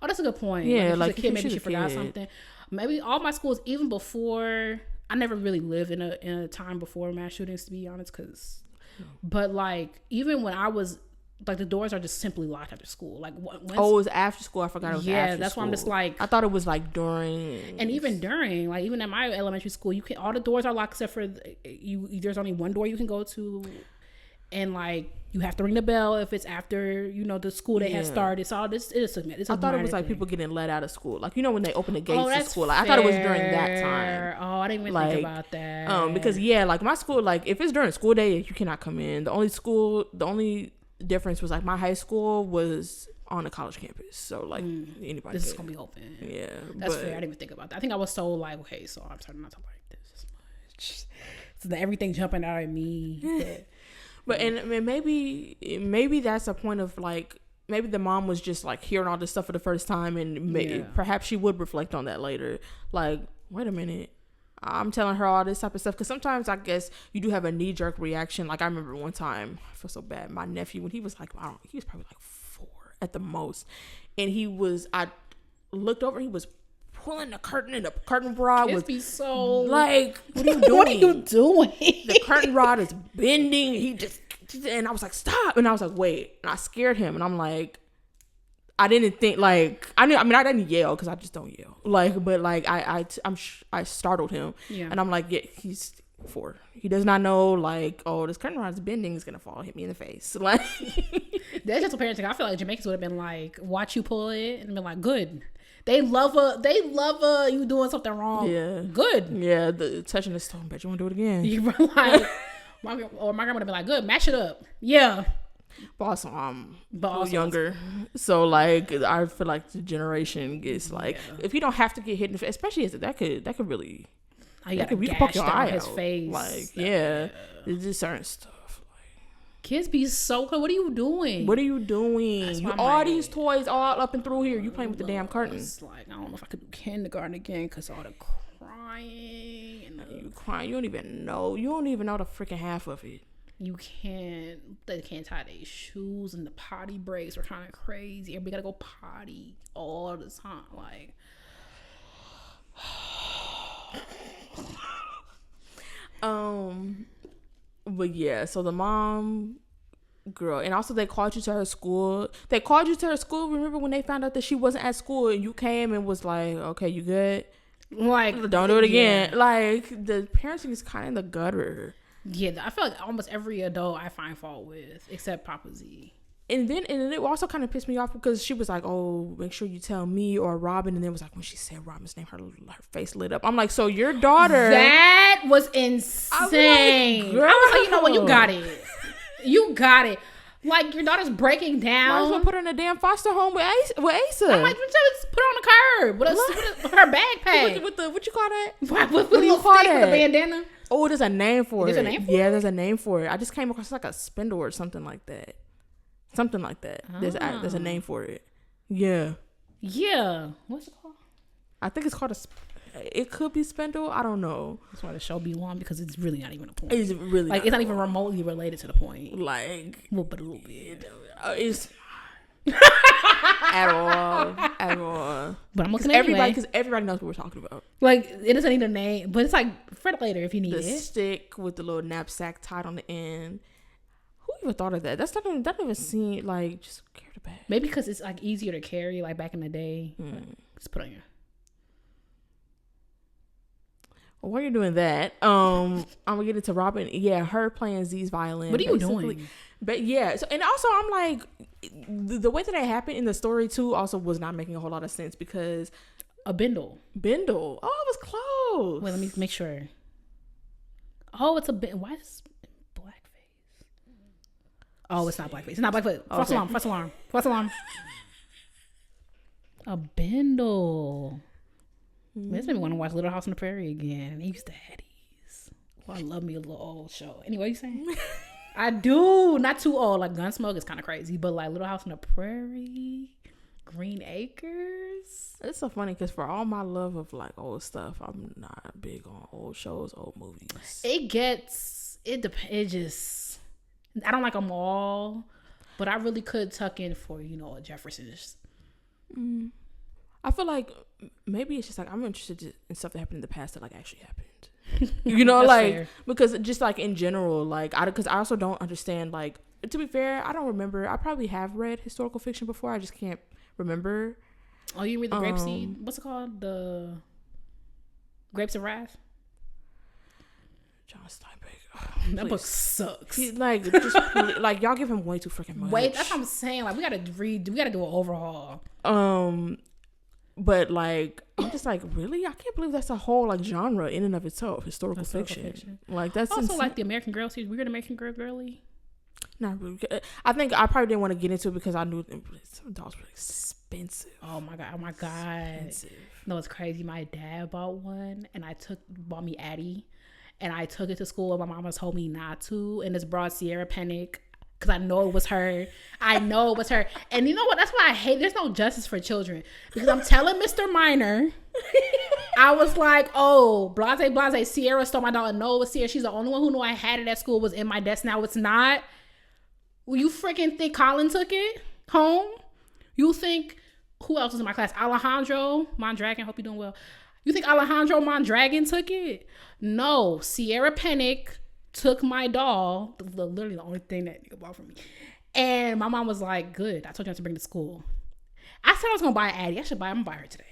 Oh, that's a good point. Yeah, like if she's a kid, maybe she forgot something. Maybe all my schools, even before, I never really lived in a time before mass shootings, to be honest, but like, even when I was, like, the doors are just simply locked after school. Like, it was after school. I forgot it was after school. Yeah, that's why I'm just like, I thought it was like during. And even during, like, even at my elementary school, all the doors are locked except for there's only one door you can go to. And like, you have to ring the bell if it's after, you know, the school day has started. So all this is I thought it was like people getting let out of school, like, you know, when they open the gates to school. Like, I thought it was during that time. Oh, I didn't even think about that. Because like my school, like, if it's during school day, you cannot come in. The only difference was like my high school was on a college campus, so like anybody. This is gonna be open. Yeah, that's fair. I didn't even think about that. I think I was so like, okay, so I'm starting not to like this as much. So that everything jumping out at me. But and maybe that's a point of like, maybe the mom was just like hearing all this stuff for the first time, and perhaps she would reflect on that later. Like, wait a minute, I'm telling her all this type of stuff, because sometimes I guess you do have a knee-jerk reaction. Like, I remember one time, I feel so bad, my nephew, when he was like, he was probably like 4 at the most, and I looked over, he was pulling the curtain, and the curtain rod was so like, what are you doing? What are you doing? The curtain rod is bending. And I was like, stop. And I was like, wait. And I scared him. And I'm like, I didn't think, like, I didn't yell, because I just don't yell. Like, but like, I startled him. Yeah. And I'm like, yeah, he's 4. He does not know, like, oh, this curtain rod is bending, is gonna fall, hit me in the face. Like, that's just a parenting. I feel like Jamaicans would have been like, watch you pull it, and been like, good. They love you doing something wrong. Yeah. Good. Yeah, the touching the stone. Bet you want to do it again. You were like, my grandma would have been like, good, mash it up. Yeah. But also, younger. So like, I feel like the generation gets like, if you don't have to get hit in the face, especially as that could really, you can poke your eye out. Face. Like, it's just certain stuff. Kids be so cool. What are you doing? All these toys all up and through here. You playing with the damn curtain. It's like, I don't know if I could do kindergarten again, because all the crying. And you crying. You don't even know the freaking half of it. You can't. They can't tie their shoes, and the potty breaks are kind of crazy. Everybody gotta go potty all the time. Like, but yeah, so the mom, girl, and also they called you to her school. Remember when they found out that she wasn't at school, and you came and was like, okay, you good? Like, don't do it again. Yeah. Like, the parenting is kind of in the gutter. Yeah, I feel like almost every adult I find fault with, except Papa Z. And then it also kind of pissed me off, because she was like, oh, make sure you tell me or Robin. And then it was like, when she said Robin's name, her face lit up. I'm like, so your daughter. That was insane. I was like, you know what? You got it. You got it. Like, your daughter's breaking down. Might as well put her in a damn foster home with Asa. I'm like, just put her on the curb with her backpack. With the, what you call that? With the little stick with a bandana. Oh, there's a name for it. There's a name for it? Yeah, there's a name for it. I just came across like a spindle or something like that. Something like that. Oh. There's a name for it. Yeah. Yeah. What's it called? I think it's called it could be spindle. I don't know. That's why the show be on, because it's really not even a point. It's really like, it's not even remotely related to the point. Like, well, but a little bit. It's at all. But I'm looking at everybody because everybody knows what we're talking about. Like it doesn't need a name, but it's like for later if you need the it. Stick with the little knapsack tied on the end. Who even thought of that? That doesn't even seem like just carry the bag. Maybe because it's like easier to carry, like back in the day. Just put on your. Well, while you're doing that, I'm gonna get into Robin. Yeah, her playing Z's violin. What are you doing? But yeah, so and also I'm like, the way that it happened in the story too also was not making a whole lot of sense because a bindle. Oh, I was close. Wait, let me make sure. Oh, it's a bit. Why is blackface? Oh, it's not blackface. It's not blackface. False alarm. A bindle. This made me want to watch Little House on the Prairie again. They used to Heddies. Well, I love me a little old show. Anyway, you saying? I do. Not too old. Like Gunsmoke is kind of crazy, but like Little House on the Prairie, Green Acres. It's so funny because for all my love of like old stuff, I'm not big on old shows, old movies. It just. I don't like them all, but I really could tuck in for a Jefferson's. I feel like maybe it's just like I'm interested in stuff that happened in the past that like actually happened. Like fair. Because just like in general, like because I also don't understand. Like to be fair, I don't remember. I probably have read historical fiction before. I just can't remember. Oh, you read the Grapeseed? What's it called? The Grapes of Wrath. John Steinbeck. That book sucks. Like just like y'all give him way too freaking much. Wait, that's what I'm saying. Like we gotta do an overhaul. But like I'm just like, really? I can't believe that's a whole like genre in and of itself, historical fiction. Like that's also insane. like the American Girl series. Weird American Girl girly. Not really. I think I probably didn't want to get into it because I knew some dolls were expensive. Oh my god. Expensive. No, it's crazy. My dad bought one, and bought me Addie, and I took it to school, and my mama told me not to, and it's brought Sierra Panic. Because I know it was her. And you know what? That's why I hate. There's no justice for children. Because I'm telling Mr. Minor, I was like, oh, blase. Sierra stole my doll. No, it was Sierra. She's the only one who knew I had it at school. It was in my desk. Now it's not. Well, you freaking think Colin took it home? You think, who else was in my class? Alejandro Mondragon. Hope you're doing well. You think Alejandro Mondragon took it? No. Sierra Panic took my doll, literally the only thing that nigga bought for me. And my mom was like, good. I told you not to bring it to school. I said I was going to buy Addie. I'm going to buy her today.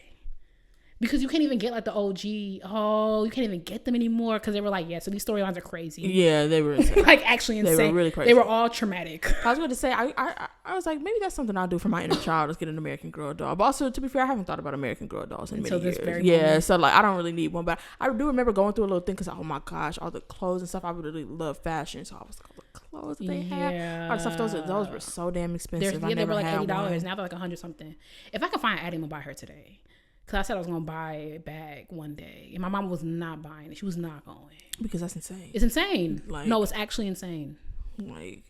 Because you can't even get like the OG. Oh, you can't even get them anymore. Because they were like, yeah, so these storylines are crazy. Yeah, they were insane. Like actually insane. They were really crazy. They were all traumatic. I was going to say, I was like, maybe that's something I'll do for my inner child is get an American Girl doll. But also, to be fair, I haven't thought about American Girl dolls in many years. Moment. So like I don't really need one. But I do remember going through a little thing because, oh my gosh, all the clothes and stuff. I really love fashion. So I was like, all the clothes that they had. All the stuff, those were so damn expensive. They were like $80. Now they're like $100 something. If I can find Addie, I'm going to buy her today. Because I said I was going to buy a bag one day. And my mom was not buying it. She was not going. Because that's insane. It's insane. Like, no, it's actually insane. Like,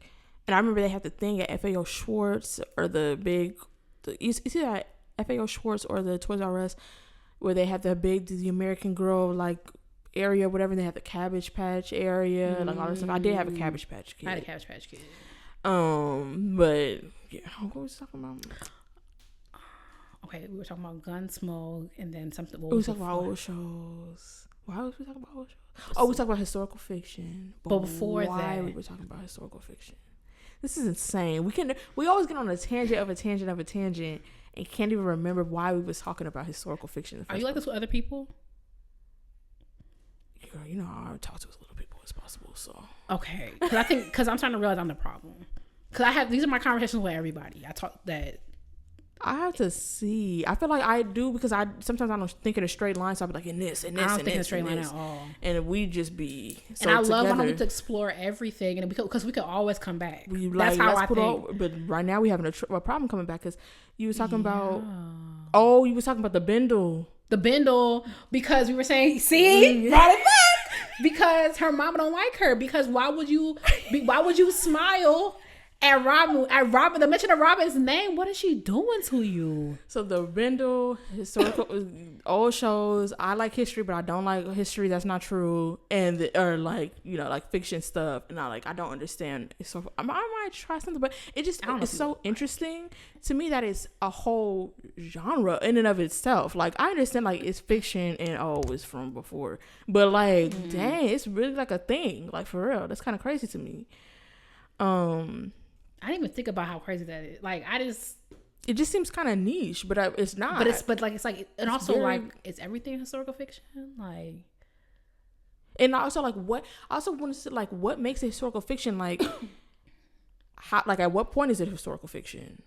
and I remember they had the thing at FAO Schwartz or you see that FAO Schwartz or the Toys R Us where they had the American Girl like area, whatever. They had the Cabbage Patch area, like all this stuff. I did have a Cabbage Patch Kid. I had a Cabbage Patch Kid. But yeah, what was I talking about? Okay, we were talking about Gunsmoke and then something. We were talking about old shows. Why was we talking about old shows? Oh, we talked about historical fiction. But before that, we were talking about historical fiction. This is insane. We always get on a tangent of a tangent of a tangent and can't even remember why we was talking about historical fiction. Are you like this with other people? Girl, you know I talk to as little people as possible. So okay, because I'm trying to realize I'm the problem. Because these are my conversations with everybody. I have to see. I feel like I do because sometimes I don't think in a straight line. So I'll be like in this and this. I don't think in a straight line at all. And we just be so and I together. love when we get to explore everything and because we could always come back. That's how I think. But right now we having a problem coming back because you was talking about. Oh, you was talking about the bindle. The bindle because we were saying, see, brought it back because her mama don't like her because why would you smile And Robin, the mention of Robin's name, what is she doing to you? So the Bendel historical old shows, I like history, but I don't like history that's not true, or like, you know, like fiction stuff, and I don't understand. So I might try something, but it's so interesting to me that it's a whole genre in and of itself. Like I understand like it's fiction and it's from before, but like dang, it's really like a thing. Like for real, that's kind of crazy to me. I didn't even think about how crazy that is. Like, it just seems kind of niche, but it's not. But and also like, is everything historical fiction? Like, and also like what? I also want to say like what makes it historical fiction? Like, how? Like, at what point is it historical fiction?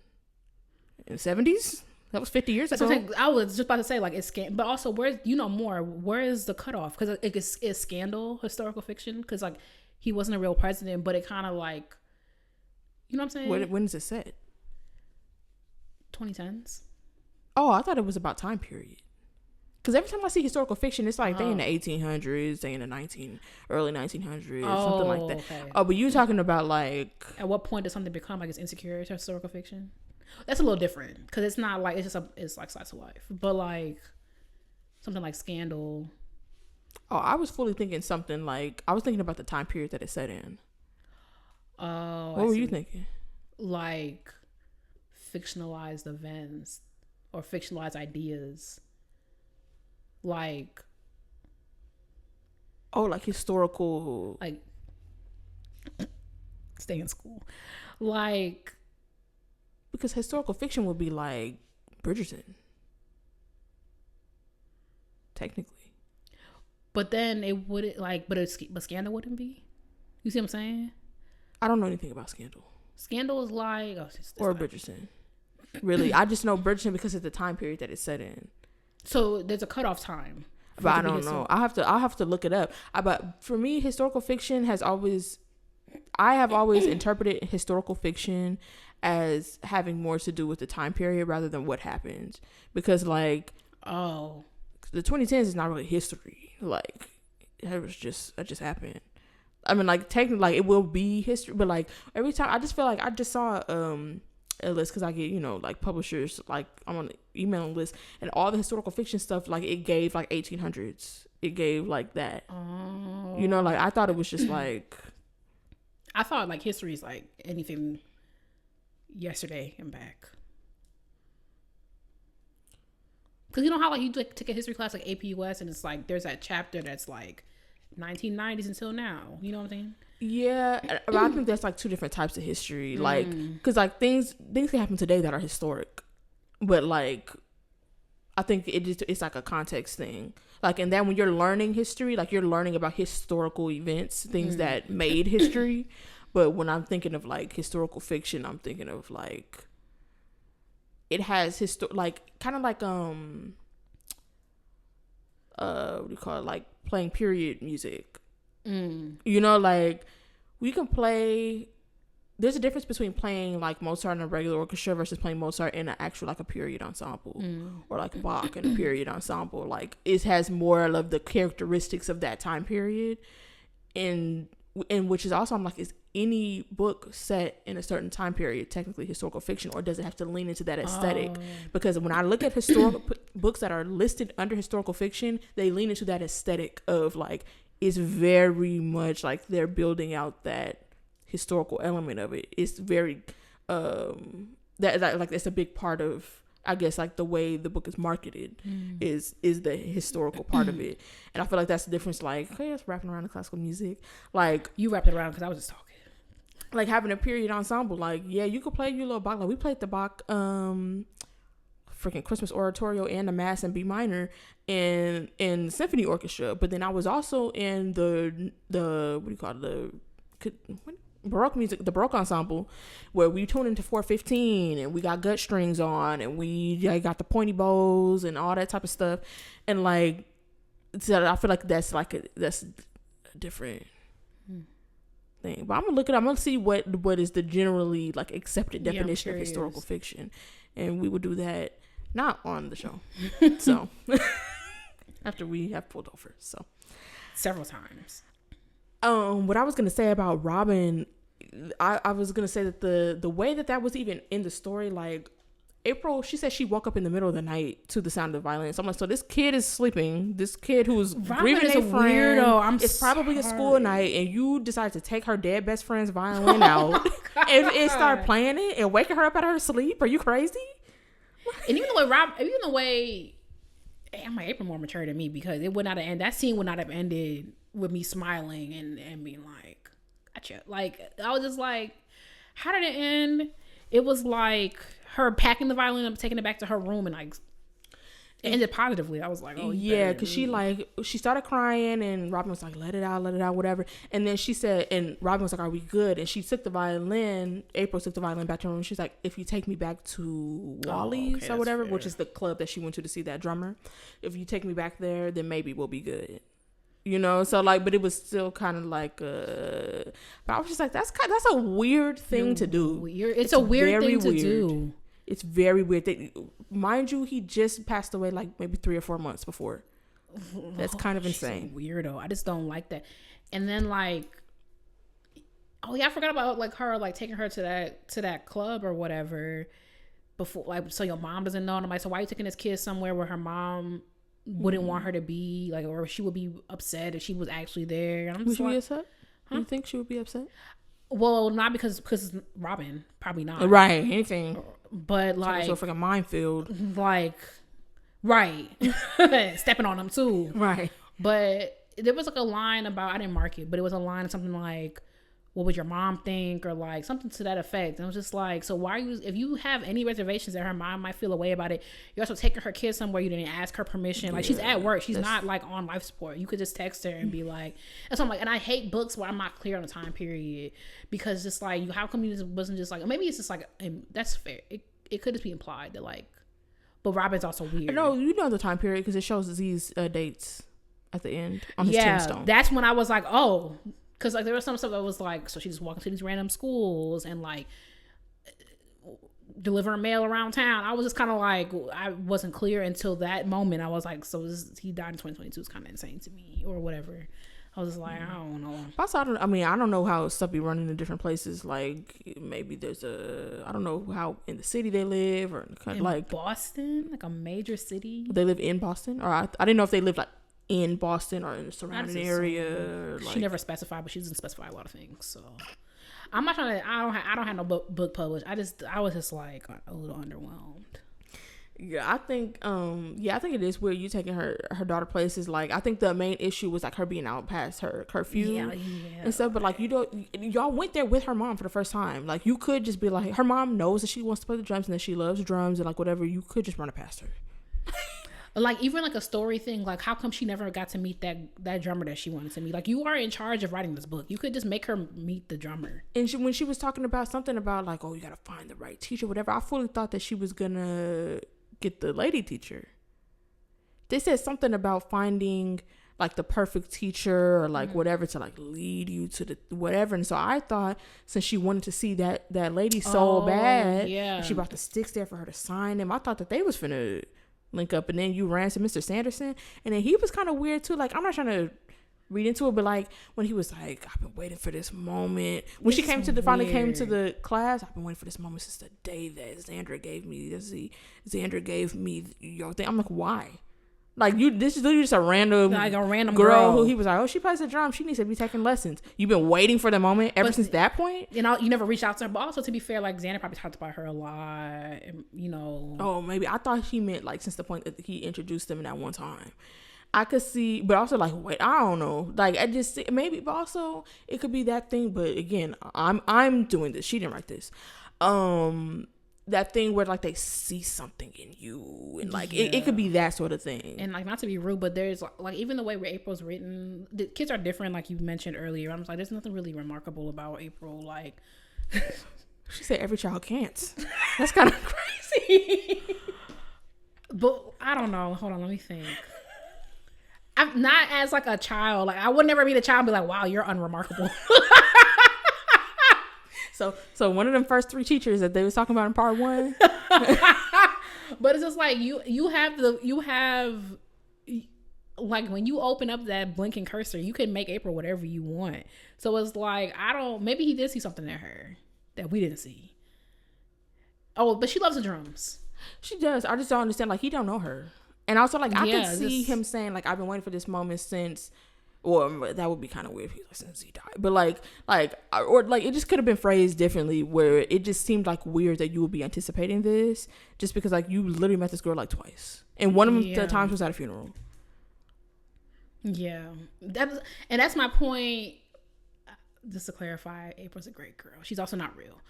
In the 70s? That was 50 years ago. I was just about to say like it's but also where's more? Where is the cutoff? Because is Scandal historical fiction? Because like he wasn't a real president, but it kind of like. You know what I'm saying? When is it set? 2010s. Oh, I thought it was about time period. Because every time I see historical fiction, it's like they in the 1800s, they in the early 1900s, something like that. Okay. Oh, but you talking about like... At what point does something become like it's insecure to historical fiction? That's a little different. Because it's not like, it's like slice of life. But like something like Scandal. Oh, I was fully thinking something like... I was thinking about the time period that it's set in. Oh, what were you thinking? Like fictionalized events or fictionalized ideas, like like historical, like stay in school, like because historical fiction would be like Bridgerton, technically. But then it wouldn't but Scandal wouldn't be. You see what I'm saying? I don't know anything about Scandal. Scandal is like... or Bridgerton. Really. I just know Bridgerton because of the time period that it's set in. So there's a cutoff time. But I don't know. I'll have to look it up. But for me, historical fiction has always... I have always interpreted historical fiction as having more to do with the time period rather than what happened. Because like... Oh. The 2010s is not really history. Like, that just happened. I mean, like, technically, like, it will be history, but, like, every time, I just feel like I just saw a list, because I get, you know, like, publishers, like, I'm on the emailing list, and all the historical fiction stuff, like, it gave, like, 1800s. It gave, like, that. Oh. You know, like, I thought it was just, like... I thought, like, history is, like, anything yesterday and back. Because you know how, like, you take a history class, like, AP US, and it's, like, there's that chapter that's, like... 1990s until now, you know what I'm saying? Yeah, but I think that's like two different types of history, like because like things can happen today that are historic, but like I think it's like a context thing, like, and then when you're learning history, like you're learning about historical events, things that made history. But when I'm thinking of like historical fiction, I'm thinking of like it has like kind of like what do you call it, like playing period music. You know, like we can play, there's a difference between playing like Mozart in a regular orchestra versus playing Mozart in an actual like a period ensemble, or like Bach in a period ensemble. Like it has more of the characteristics of that time period, and which is also, I'm like, is any book set in a certain time period technically historical fiction, or does it have to lean into that aesthetic? Because when I look at historical books that are listed under historical fiction, they lean into that aesthetic of like, it's very much like they're building out that historical element of it. It's very that like it's a big part of, I guess, like the way the book is marketed is the historical part of it. And I feel like that's the difference. Like, okay, that's wrapping around the classical music. Like, you wrapped it around because I was just talking. Like having a period ensemble. Like, yeah, you could play your little Bach. Like we played the Bach freaking Christmas oratorio and the Mass in B minor in Symphony Orchestra. But then I was also in the what do you call it, Baroque music, the Baroque ensemble, where we tuned into 415 and we got gut strings on and we got the pointy bows and all that type of stuff. And like, so I feel like that's a different thing. But I'm gonna look it up. I'm gonna see what is the generally like accepted definition of historical fiction, and we will do that not on the show. So after we have pulled over, so several times. What I was gonna say about Robin, I was gonna say that the way that was even in the story, like April, she said she woke up in the middle of the night to the sound of violin. So I'm like, so this kid is sleeping. This kid who's grieving a friend. Weirdo. It's probably a school night, and you decide to take her dead best friend's violin out and start playing it and waking her up out of her sleep. Are you crazy? And even the way, I'm like, April more mature than me, because it would not have ended. That scene would not have ended with me smiling and being like, gotcha. Like, I was just like, how did it end? It was like her packing the violin up, taking it back to her room, and like it ended positively. I was like, oh yeah, because she started crying, and Robin was like, let it out, whatever. And then she said, and Robin was like, are we good? And she took the violin. April took the violin back to her room. She's like, if you take me back to Wally's or whatever, which is the club that she went to see that drummer, if you take me back there, then maybe we'll be good. You know, so like, but it was still kind of like, but I was just like, that's a weird thing to do. It's a weird thing to do. It's very weird. Mind you, he just passed away like maybe 3 or 4 months before. That's kind of insane. Weirdo. I just don't like that. And then like, oh yeah, I forgot about like her like taking her to that club or whatever before, like, so your mom doesn't know. And I'm like, so why are you taking this kid somewhere where her mom wouldn't want her to be, like, or she would be upset if she was actually there? And I'm just would she be upset? Huh? You think she would be upset? Well, not because Robin, probably not. Right, anything. But like, so freaking minefield. Like, right, stepping on them too. Right. But there was like a line about, I didn't mark it, but it was a line something like, what would your mom think, or like something to that effect. And I was just like, so why are you, if you have any reservations that her mom might feel a way about it, you're also taking her kid somewhere you didn't ask her permission. Like, she's at work, she's not like on life support. You could just text her and be like, and so I'm like, and I hate books where I'm not clear on the time period, because just like, how come you wasn't just like, maybe it's just like, and that's fair, it could just be implied that like, but Robin's also weird. No, you know the time period because it shows these dates at the end on his tombstone. That's when I was like, oh. Because like there was some stuff that was like, so she just walking to these random schools and like delivering mail around town. I was just kind of like, I wasn't clear until that moment. I was like, so he died in 2022 is kind of insane to me, or whatever. I was just like, I don't know. Also, I don't know how stuff be running in different places. Like maybe there's I don't know how in the city they live, or in like Boston, like a major city. They live in Boston, or I didn't know if they live like in Boston or in the surrounding area. She never specified, but she doesn't specify a lot of things. So I'm not trying to. I don't have no book published. I was just like a little underwhelmed. Yeah, I think it is weird you taking her daughter places. Like, I think the main issue was like her being out past her curfew and stuff. But like, y'all went there with her mom for the first time. Like, you could just be like, her mom knows that she wants to play the drums and that she loves drums and like whatever. You could just run it past her. Like, even like a story thing, like how come she never got to meet that drummer that she wanted to meet? Like, you are in charge of writing this book. You could just make her meet the drummer. And when she was talking about something about like, oh, you gotta find the right teacher, whatever, I fully thought that she was gonna get the lady teacher. They said something about finding like the perfect teacher or like whatever to like lead you to the whatever. And so I thought, since she wanted to see that lady so bad, she brought the sticks there for her to sign them. I thought that they was finna link up, and then you ran to Mr. Sanderson, and then he was kind of weird too. Like, I'm not trying to read into it, but like when he was like, I've been waiting for this moment. When she finally came to the class, I've been waiting for this moment since the day that Xandra gave me your thing. I'm like, why? Like, this is literally just a random girl who he was like, oh, she plays the drum, she needs to be taking lessons. You've been waiting for the moment since that point. You know, you never reached out to her. But also, to be fair, like, Xander probably talked about her a lot, you know. Oh, maybe I thought he meant like since the point that he introduced them in that one time. I could see, but also like, wait, I don't know. Like, I just maybe, but also it could be that thing. But again, I'm doing this. She didn't write this. That thing where like they see something in you, and like it could be that sort of thing. And like, not to be rude, but there's like even the way where April's written, the kids are different, like you mentioned earlier. I'm just like, there's nothing really remarkable about April. Like, she said every child can't. That's kind of crazy. But I don't know. Hold on, let me think. I'm not as like a child. Like, I would never be the child and be like, wow, you're unremarkable. So one of them first 3 teachers that they was talking about in part 1. But it's just like you have like when you open up that blinking cursor, you can make April whatever you want. So it's like, maybe he did see something in her that we didn't see. Oh, but she loves the drums. She does. I just don't understand. Like, he don't know her. And also, like, I could see him saying, like, I've been waiting for this moment since, or that would be kind of weird if he was like, since he died. But like, or like, it just could have been phrased differently, where it just seemed like weird that you would be anticipating this, just because like you literally met this girl like twice, and one of the times was at a funeral. Yeah, that's my point. Just to clarify, April's a great girl. She's also not real.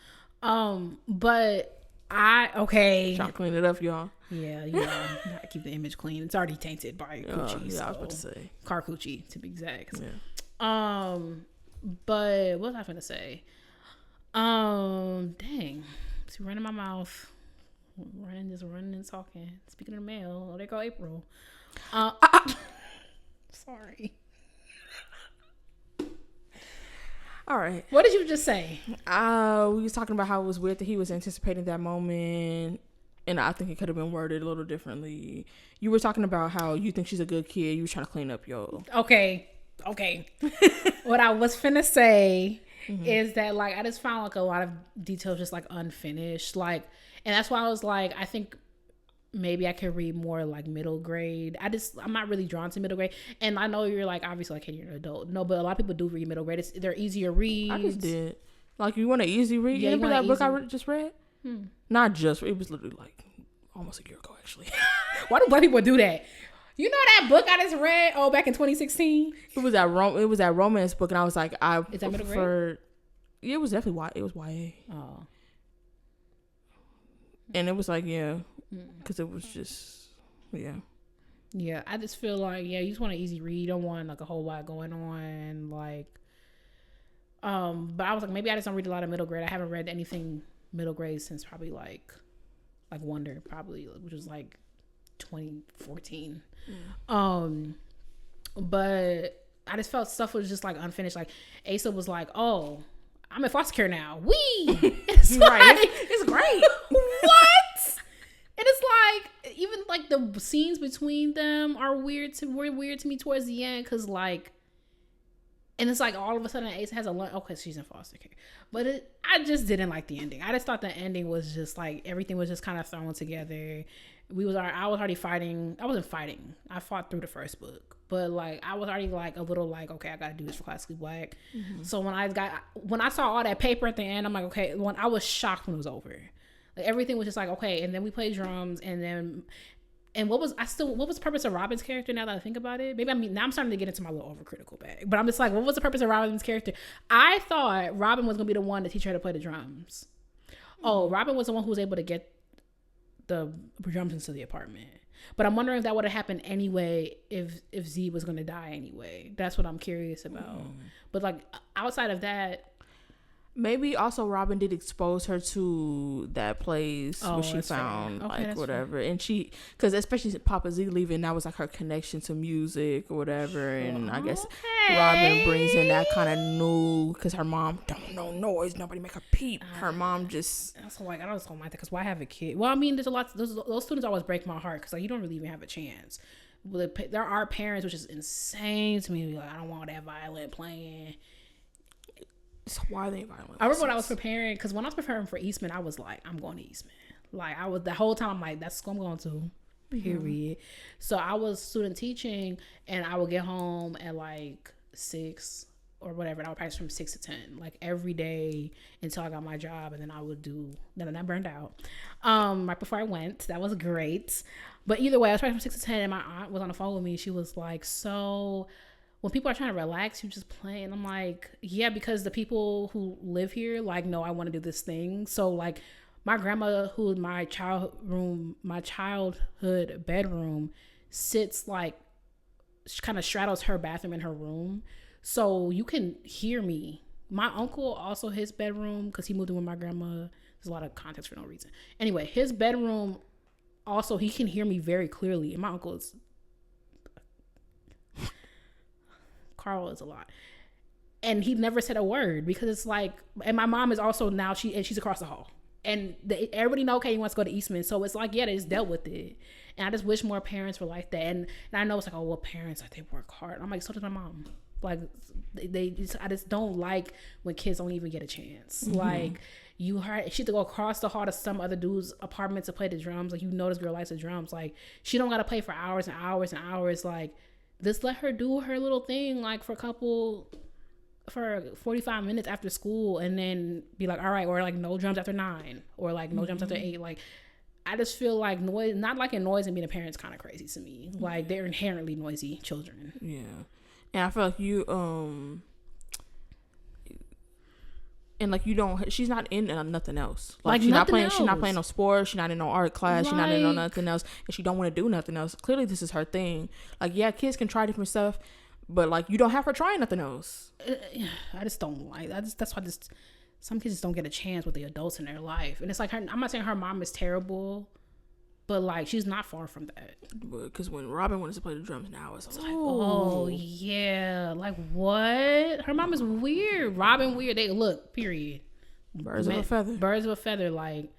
But trying to clean it up, y'all. Yeah, gotta keep the image clean. It's already tainted by coochie. Yeah, I was about to say car coochie, to be exact. Yeah. But what was I gonna say? Dang, it's running my mouth, running and talking. Speaking of the mail, they go April. Sorry. All right. What did you just say? We was talking about how it was weird that he was anticipating that moment, and I think it could have been worded a little differently. You were talking about how you think she's a good kid. You were trying to clean up yo. Okay. What I was finna say is that, like, I just found like a lot of details just like unfinished, like, and that's why I was like, I think maybe I could read more like middle grade. I'm not really drawn to middle grade. And I know you're like, obviously, like, hey, you're an adult. No, but a lot of people do read middle grade. They're easier reads. I just did. Like, you want an easy read? Yeah, remember that book I just read? Not just. It was literally like almost a year ago, actually. Why do black people do that? You know that book I just read? Back in 2016. It was that romance book, and I was like, Is that middle grade? Yeah, it was definitely it was YA. Oh. And it was like, yeah. Because it was just, yeah, I just feel like, you just want an easy read. You don't want like a whole lot going on, like, but I was like, maybe I just don't read a lot of middle grade. I haven't read anything middle grade since probably like Wonder, probably, which was like 2014. But I just felt stuff was just like unfinished. Like, Asa was like, oh, I'm in foster care now. It's right. It's great. What? And it's like, even like the scenes between them are weird to me towards the end, because like, and it's like all of a sudden Ace has a lunch. Okay, she's in foster care, but I just didn't like the ending. I just thought the ending was just like everything was just kind of thrown together. I was already fighting. I wasn't fighting. I fought through the first book, but like I was already like a little like, okay, I gotta do this for Classically Black. So when I saw all that paper at the end, I'm like, okay. I was shocked when it was over. Like, everything was just like, okay, and then we played drums, and what was the purpose of Robin's character, now that I think about it? Maybe now I'm starting to get into my little overcritical bag, but I'm just like, what was the purpose of Robin's character? I thought Robin was gonna be the one to teach her to play the drums. Oh, Robin was the one who was able to get the drums into the apartment. But I'm wondering if that would have happened anyway if Z was gonna die anyway. That's what I'm curious about. But like, outside of that, maybe also Robin did expose her to that place where she found like whatever, and she, because especially Papa Z leaving, that was like her connection to music or whatever, and I guess Robin brings in that kind of new, because her mom don't know noise, nobody make her peep. Her mom just, also like, I just don't like that, because why have a kid? Well, I mean, there's a lot. Those students always break my heart, because like, you don't really even have a chance. There are parents, which is insane to me. Like, I don't want that violin playing. So why are they violent? I remember when I was preparing, because when I was preparing for Eastman, I was like, I'm going to Eastman. Like, I was the whole time, I'm like, that's the school I'm going to, period. So I was student teaching, and I would get home at like 6 or whatever, and I would practice from 6 to 10, like every day until I got my job, and then I burned out right before I went. That was great. But either way, I was practicing from 6 to 10, and my aunt was on the phone with me. She was like, so when people are trying to relax, you just play. And I'm like, yeah, because the people who live here, like, no, I want to do this thing. So like, my grandma, who my childhood bedroom sits like, kind of straddles her bathroom in her room. So you can hear me. My uncle, also his bedroom, because he moved in with my grandma. There's a lot of context for no reason. Anyway, his bedroom, also, he can hear me very clearly. And my uncle is, Carl is a lot. And he never said a word, because it's like, and my mom is also now, she's across the hall. and everybody know Katie wants to go to Eastman, so it's like, yeah, they just dealt with it. And I just wish more parents were like that. And I know it's like, oh, well, parents, like, they work hard. I'm like, so does my mom. Like, I just don't like when kids don't even get a chance. Mm-hmm. Like, you heard she had to go across the hall to some other dude's apartment to play the drums. Like, you know this girl likes the drums. Like, she don't got to play for hours and hours and hours. Like, just let her do her little thing, like, for 45 minutes after school, and then be like, all right, or like no drums after 9, or like no drums after 8. Like, I just feel like noise, not liking noise and being a parent's kind of crazy to me. Like, they're inherently noisy children. Yeah. And I feel like you, and like you don't, she's not in nothing else. Like she's not playing, she's not playing no sports, she's not in no art class, she's not in no nothing else, and she don't want to do nothing else. Clearly this is her thing. Like, yeah, kids can try different stuff, but like you don't have her trying nothing else. I just don't like that's why some kids just don't get a chance with the adults in their life. And it's like, I'm not saying her mom is terrible, but like she's not far from that. Because when Robin wanted to play the drums now, it's like, oh yeah, like what? Her mom is weird. Robin weird. They look, period. Birds of a feather. Like,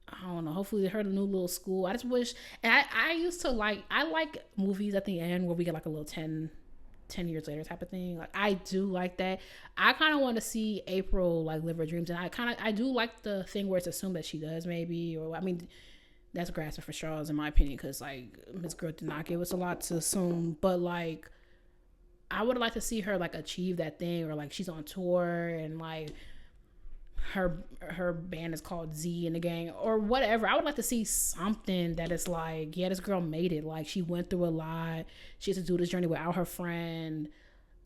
I don't know. Hopefully they heard a new little school. I just wish. And I used to like movies at the end where we get like a little 10 years later type of thing. Like, I do like that. I kind of want to see April like live her dreams, and I do like the thing where it's assumed that she does, maybe, or I mean, that's grasping for straws in my opinion, because like Miss Girl did not give us a lot to assume, but like I would like to see her like achieve that thing, or like she's on tour and like her band is called Z in the gang or whatever. I would like to see something that is like, yeah, this girl made it. Like, she went through a lot. She has to do this journey without her friend.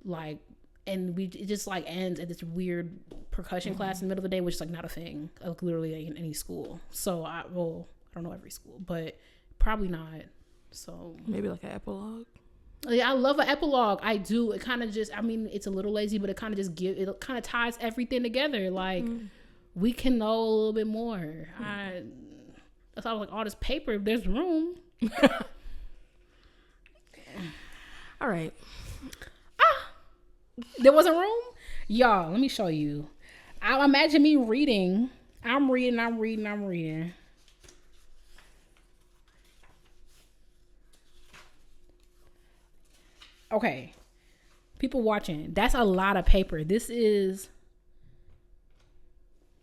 Like, and it just like ends at this weird percussion class in the middle of the day, which is like not a thing, like literally in any school. So I don't know every school, but probably not. So maybe like an epilogue. Yeah, I love an epilogue. I do. It kind of just, I mean, it's a little lazy, but it kind of just it kind of ties everything together. Like, we can know a little bit more. That's why I was like, all this paper, if there's room. All right. There wasn't room? Y'all, let me show you. I imagine me reading. I'm reading. Okay, people watching, that's a lot of paper. This is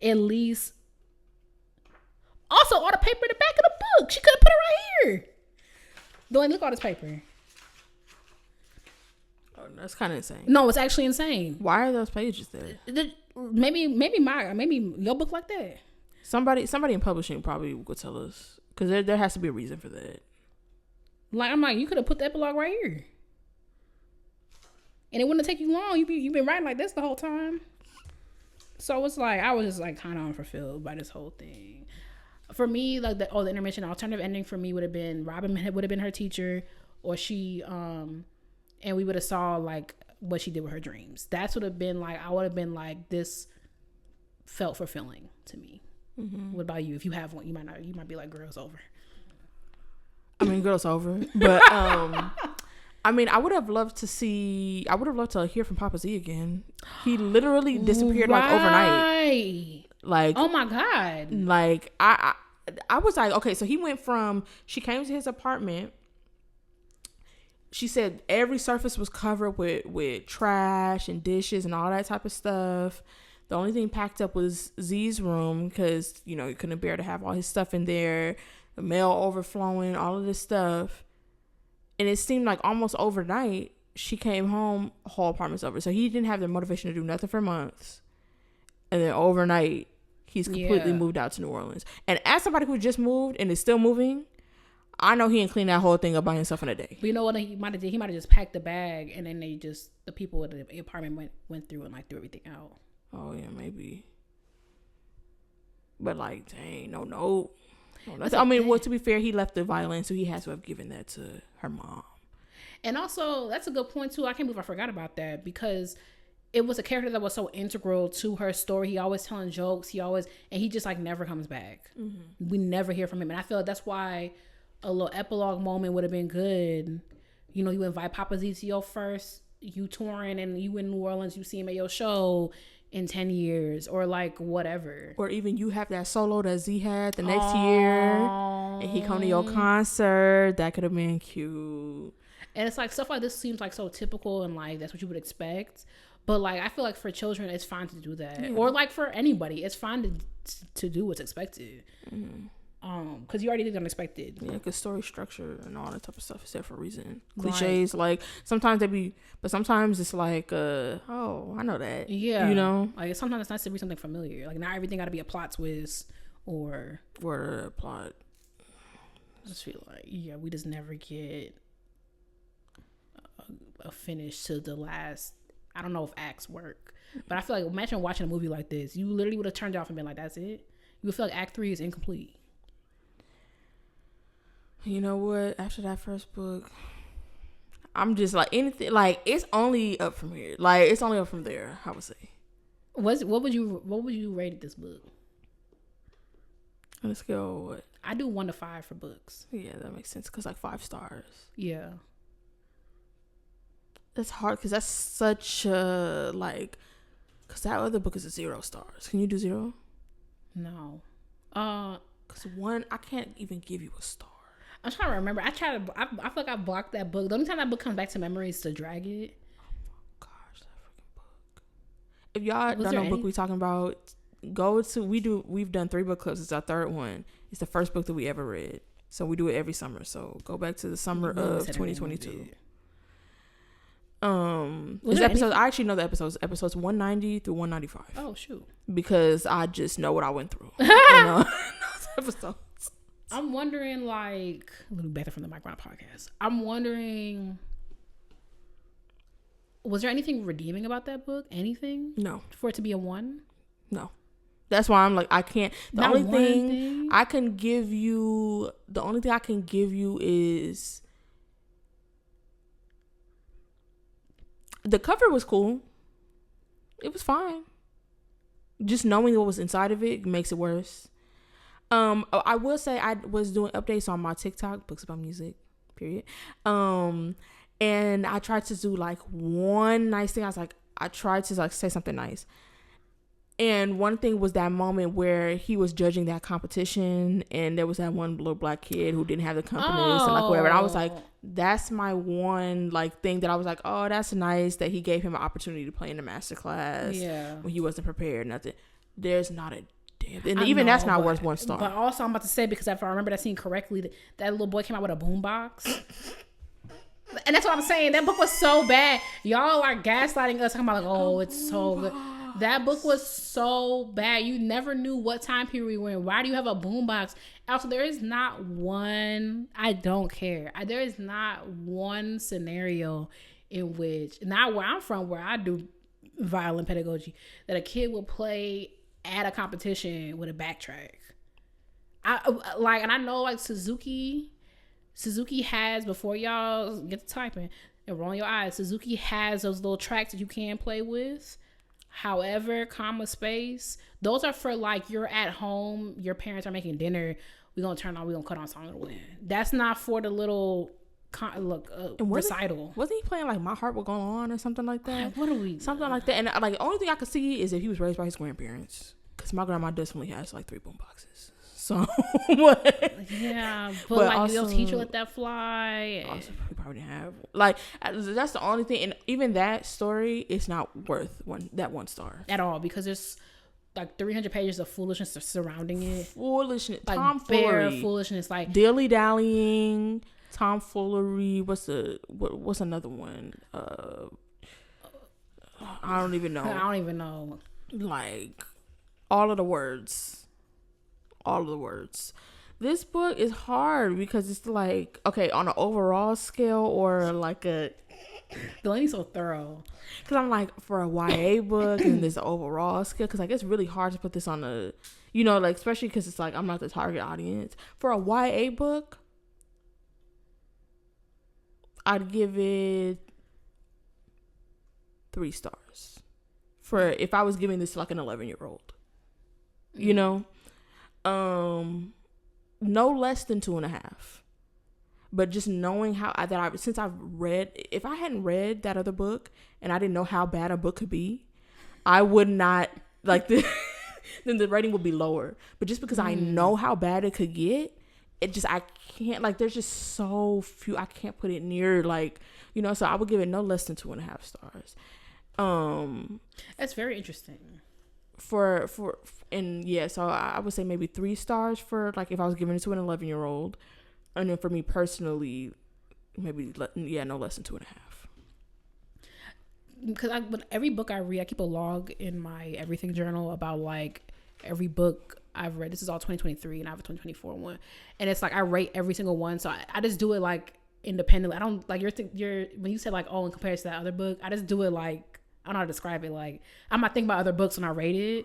at least also all the paper in the back of the book. She could have put it right here. Don't look at all this paper. Oh, that's kind of insane. No, it's actually insane. Why are those pages there? Maybe your book like that. Somebody in publishing probably would tell us, because there has to be a reason for that. Like, I'm like, you could have put the epilogue right here. And it wouldn't take you long. You've been writing like this the whole time. So it's like, I was just like kind of unfulfilled by this whole thing. For me, like the intermission, alternative ending for me would have been Robin would have been her teacher, or she, and we would have saw like what she did with her dreams. That's would have been like, I would have been like, this felt fulfilling to me. Mm-hmm. What about you? If you have one, you might be like, girl's over. I mean, girl's over, but I mean, I would have loved to hear from Papa Z again. He literally disappeared like overnight. Like, oh my God. Like, I was like, okay, so she came to his apartment. She said every surface was covered with trash and dishes and all that type of stuff. The only thing packed up was Z's room, because, you know, he couldn't bear to have all his stuff in there, the mail overflowing, all of this stuff. And it seemed like almost overnight, she came home, whole apartment's over. So he didn't have the motivation to do nothing for months. And then overnight, he's completely moved out to New Orleans. And as somebody who just moved and is still moving, I know he didn't clean that whole thing up by himself in a day. But you know what he might have did? He might have just packed the bag, and then the people at the apartment went through and like threw everything out. Oh yeah, maybe. But like, dang, no. I mean, well, to be fair, he left the violin, so he has to have given that to her mom. And also, that's a good point too. I can't believe I forgot about that, because it was a character that was so integral to her story. He always telling jokes. And he just like never comes back. Mm-hmm. We never hear from him, and I feel like that's why a little epilogue moment would have been good. You know, you invite Papa Z to your first, you touring, and you in New Orleans, you see him at your show. in 10 years or like whatever. Or even you have that solo that Z had the next year and he come to your concert. That could have been cute. And it's like stuff like this seems like so typical and like that's what you would expect. But like I feel like for children it's fine to do that. Yeah. Or like for anybody, it's fine to do what's expected. Because you already did unexpected. Yeah, because story structure and all that type of stuff is there for a reason. Cliches, like sometimes they be, but sometimes it's like, oh, I know that. Yeah, you know, like sometimes it's nice to be something familiar. Like not everything got to be a plot twist or a plot. I just feel like we just never get a finish to the last. I don't know if acts work, but I feel like imagine watching a movie like this. You literally would have turned it off and been like, "That's it." You would feel like Act 3 is incomplete. You know what? After that first book, I'm just like anything. Like it's only up from here. Like it's only up from there. I would say. What would you rate this book? On a scale of what? I do 1 to 5 for books. Yeah, that makes sense. Cause like 5 stars. Yeah. That's hard because that's such a like. Cause that other book is a 0 stars. Can you do 0? No. Cause 1, I can't even give you a star. I'm trying to remember. I feel like I blocked that book. The only time that book comes back to memory is to drag it. Oh my gosh, that freaking book. If y'all don't know what book we talking about, go to we've done 3 book clubs. It's our 3rd one. It's the first book that we ever read. So we do it every summer. So go back to the summer of 2022. This episode, I actually know the episodes 190 through 195. Oh shoot. Because I just know what I went through. Those episodes. I'm wondering, like, a little better from the background podcast. I'm wondering, was there anything redeeming about that book? Anything? No. For it to be a 1? No. That's why I'm like, I can't. The only thing I can give you is the cover was cool. It was fine. Just knowing what was inside of it makes it worse. I will say I was doing updates on my TikTok, books about music, period. And I tried to do like one nice thing. I tried to like say something nice. And one thing was that moment where he was judging that competition and there was that one little black kid who didn't have the compass and like whatever. And I was like, that's my one like thing that I was like, oh, that's nice that he gave him an opportunity to play in the master class when he wasn't prepared. Nothing. There's not a and even that's not worth 1 star. But also I'm about to say, because if I remember that scene correctly, that little boy came out with a boombox. And that's what I'm saying. That book was so bad. Y'all are gaslighting us, talking about like, oh, it's so good. That book was so bad. You never knew what time period we were in. Why do you have a boombox? Also, there is not one, I don't care. There is not one scenario in which, not where I'm from, where I do violin pedagogy, that a kid will play at a competition with a backtrack. And I know like Suzuki has, before y'all get to typing and rolling your eyes, Suzuki has those little tracks that you can play with. However, comma space, those are for like you're at home, your parents are making dinner, we're gonna cut on song of the wind. That's not for the little recital. Wasn't he playing like My Heart Will Go On or something like that? What are we? Something like that. And like the only thing I could see is if he was raised by his grandparents, because my grandma definitely has like 3 boom boxes. So yeah, but like also, your teacher let that fly. Also, he probably didn't have like that's the only thing, and even that story is not worth 1 star at all, because there's like 300 pages of foolishness surrounding it. Foolishness, like tomfoolery, bare foolishness, like dilly dallying, tomfoolery. What's another one? I don't even know. Like all of the words. This book is hard because it's like, okay, on an overall scale or like a Dalani's so thorough. Because I'm like, for a YA book and this overall scale, because like it's really hard to put this on a, like especially because it's like I'm not the target audience. For a YA book, I'd give it 3 stars. For if I was giving this to like an 11-year-old, no less than 2.5. But just knowing since I've read, if I hadn't read that other book and I didn't know how bad a book could be, I would not like the then the rating would be lower. But just because I know how bad it could get, I can't, like, there's just so few, I can't put it near, like, you know, so I would give it no less than 2.5 stars. That's very interesting. So I would say maybe 3 stars for, like, if I was giving it to an 11-year-old, and then for me personally, maybe no less than 2.5. Because with every book I read, I keep a log in my everything journal about, like, every book I've read. This is all 2023, and I have a 2024 one, and it's like I rate every single one. So I just do it like independently. I don't like your when you said like, oh, in comparison to that other book, I just do it like, I don't know how to describe it. Like, I'm not thinking about other books when I rate it.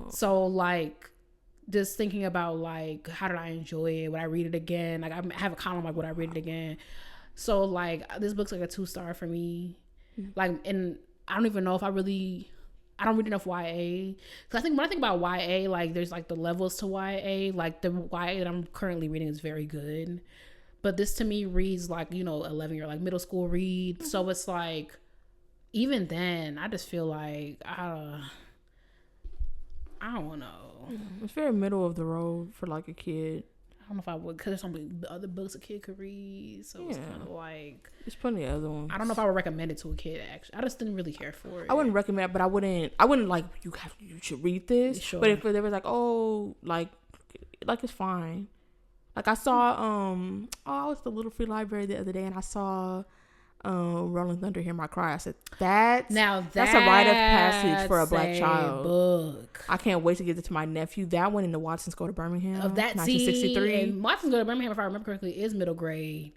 So like, just thinking about like, how did I enjoy it? Would I read it again? Like, I have a column like, would I read it again? So like, this book's like a 2-star for me. Like, and I don't even know if I don't read enough YA. Because I think when I think about YA, like, there's like the levels to YA. Like, the YA that I'm currently reading is very good. But this to me reads like, you know, 11-year, like, middle school read. So it's like, even then, I just feel like, I don't know. It's very middle of the road for like a kid. I don't know if I would, because there's so many other books a kid could read. So it's kind of like, there's plenty of other ones. I don't know if I would recommend it to a kid, actually. I just didn't really care for it. I wouldn't recommend it, but I wouldn't like, you should read this. Sure. But if there was like, oh, like it's fine. Like, I saw I was at the Little Free Library the other day, and I saw Rolling Thunder, Hear My Cry. I said, that's a rite of passage for a Black child book. I can't wait to give it to my nephew. That one in the Watsons Go to Birmingham of that 1963. And Watsons Go to Birmingham, if I remember correctly, is middle grade.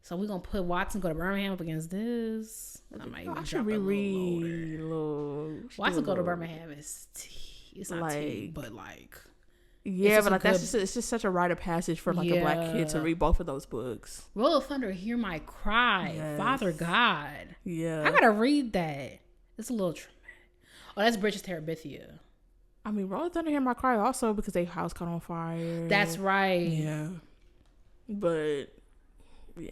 So we're gonna put Watsons Go to Birmingham up against this. I should reread Watsons Go to Birmingham is tea. It's not like, tea, but like, yeah, but like, it's just such a rite of passage for like a Black kid to read both of those books. Roll of Thunder, Hear My Cry. Yes. Father God. Yeah, I gotta read that. It's a little traumatic. Oh, that's Bridges Terabithia. I mean, Roll of Thunder, Hear My Cry also because their house caught on fire. That's right. Yeah, but yeah,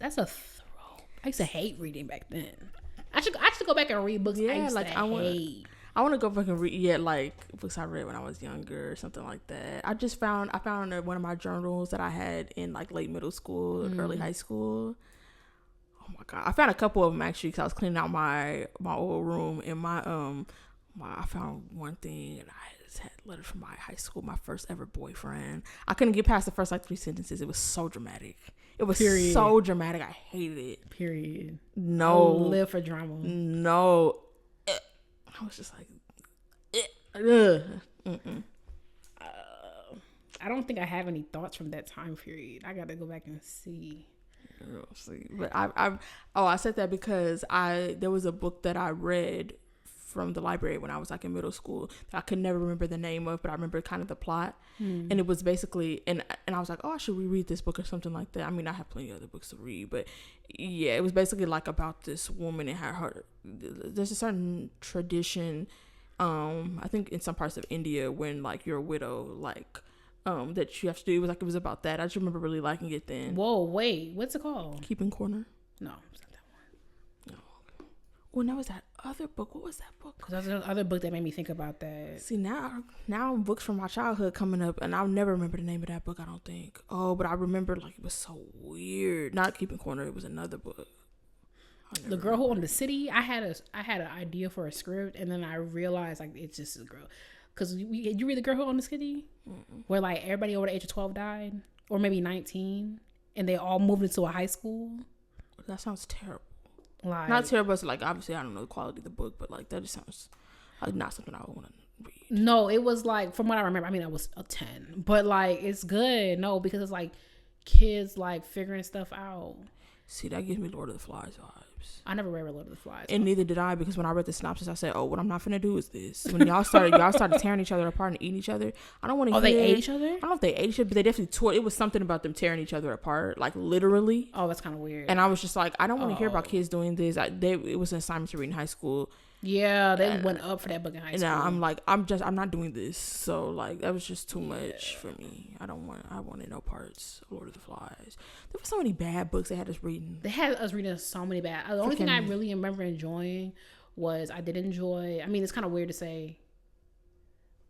that's a throw. I used to hate reading back then. I should go back and read books. I hate. I want to go back and read, like, books I read when I was younger or something like that. I found one of my journals that I had in, like, late middle school, early high school. Oh, my God. I found a couple of them, actually, because I was cleaning out my old room. And I found one thing, and I just had letters from my high school, my first ever boyfriend. I couldn't get past the first, like, 3 sentences. It was so dramatic. It was so dramatic. I hated it. Period. No. Live for drama. No. I was just like, I don't think I have any thoughts from that time period. I got to go back and see. But I said that because there was a book that I read from the library when I was like in middle school that I could never remember the name of, but I remember kind of the plot. And it was basically, and I was like, oh, I should reread this book or something like that. I mean, I have plenty of other books to read, but yeah, it was basically like about this woman and there's a certain tradition, I think in some parts of India, when like you're a widow, like that you have to do. It was about that. I just remember really liking it then. Whoa, wait, what's it called? Keeping Corner. No, it's not that one. No. Okay. Well, no, was that other book? What was that book? Because there's another book that made me think about that. See, now books from my childhood coming up, and I'll never remember the name of that book, I don't think. Oh, but I remember, like, it was so weird. Not Keeping Corner. It was another book. The Girl Who Owned the City. I had an idea for a script, and then I realized, like, it's just a girl. Because you read The Girl Who Owned the City? Mm-mm. Where, like, everybody over the age of 12 died? Or maybe 19? And they all moved into a high school? That sounds terrible. Like, not terrible, but like, obviously I don't know the quality of the book, but like that just sounds like not something I would want to read. No, it was like, from what I remember, I mean, I was a 10, but like, it's good. No, because it's like kids like figuring stuff out. See, that gives me Lord of the Flies vibes. I never read Lord of the Flies. And neither did I, because when I read the synopsis, I said, oh, what I'm not finna do is this. When y'all started tearing each other apart and eating each other, I don't want to hear. Oh, they ate each other? I don't know if they ate each other, but they definitely tore. It was something about them tearing each other apart, like literally. Oh, that's kind of weird. And I was just like, I don't want to hear about kids doing this. It was an assignment to read in high school. Yeah, they went up for that book in high school. And I'm like, I'm not doing this. So like, that was just too much for me. I wanted no parts of Lord of the Flies. There were so many bad books they had us reading. They had us reading so many bad. The only thing I really remember enjoying was I did enjoy. I mean, it's kind of weird to say.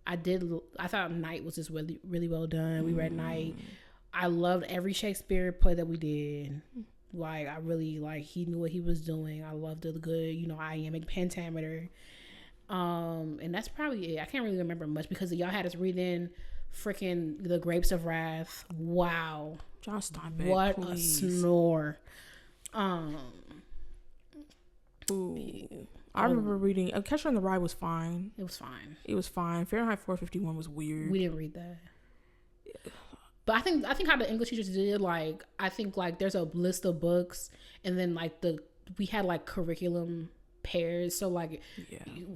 I thought Night was just really, really well done. We read Night. I loved every Shakespeare play that we did. Like, I really, like, he knew what he was doing. I loved the good, iambic pentameter. And that's probably it. I can't really remember much because y'all had us reading freaking The Grapes of Wrath. Wow. John Steinbeck, what please. a snore. Ooh. I remember reading Catcher in the Rye was fine. It was fine. Fahrenheit 451 was weird. We didn't read that. But I think how the English teachers did, like, I think, like, there's a list of books, and then, like, we had, like, curriculum pairs. So, like,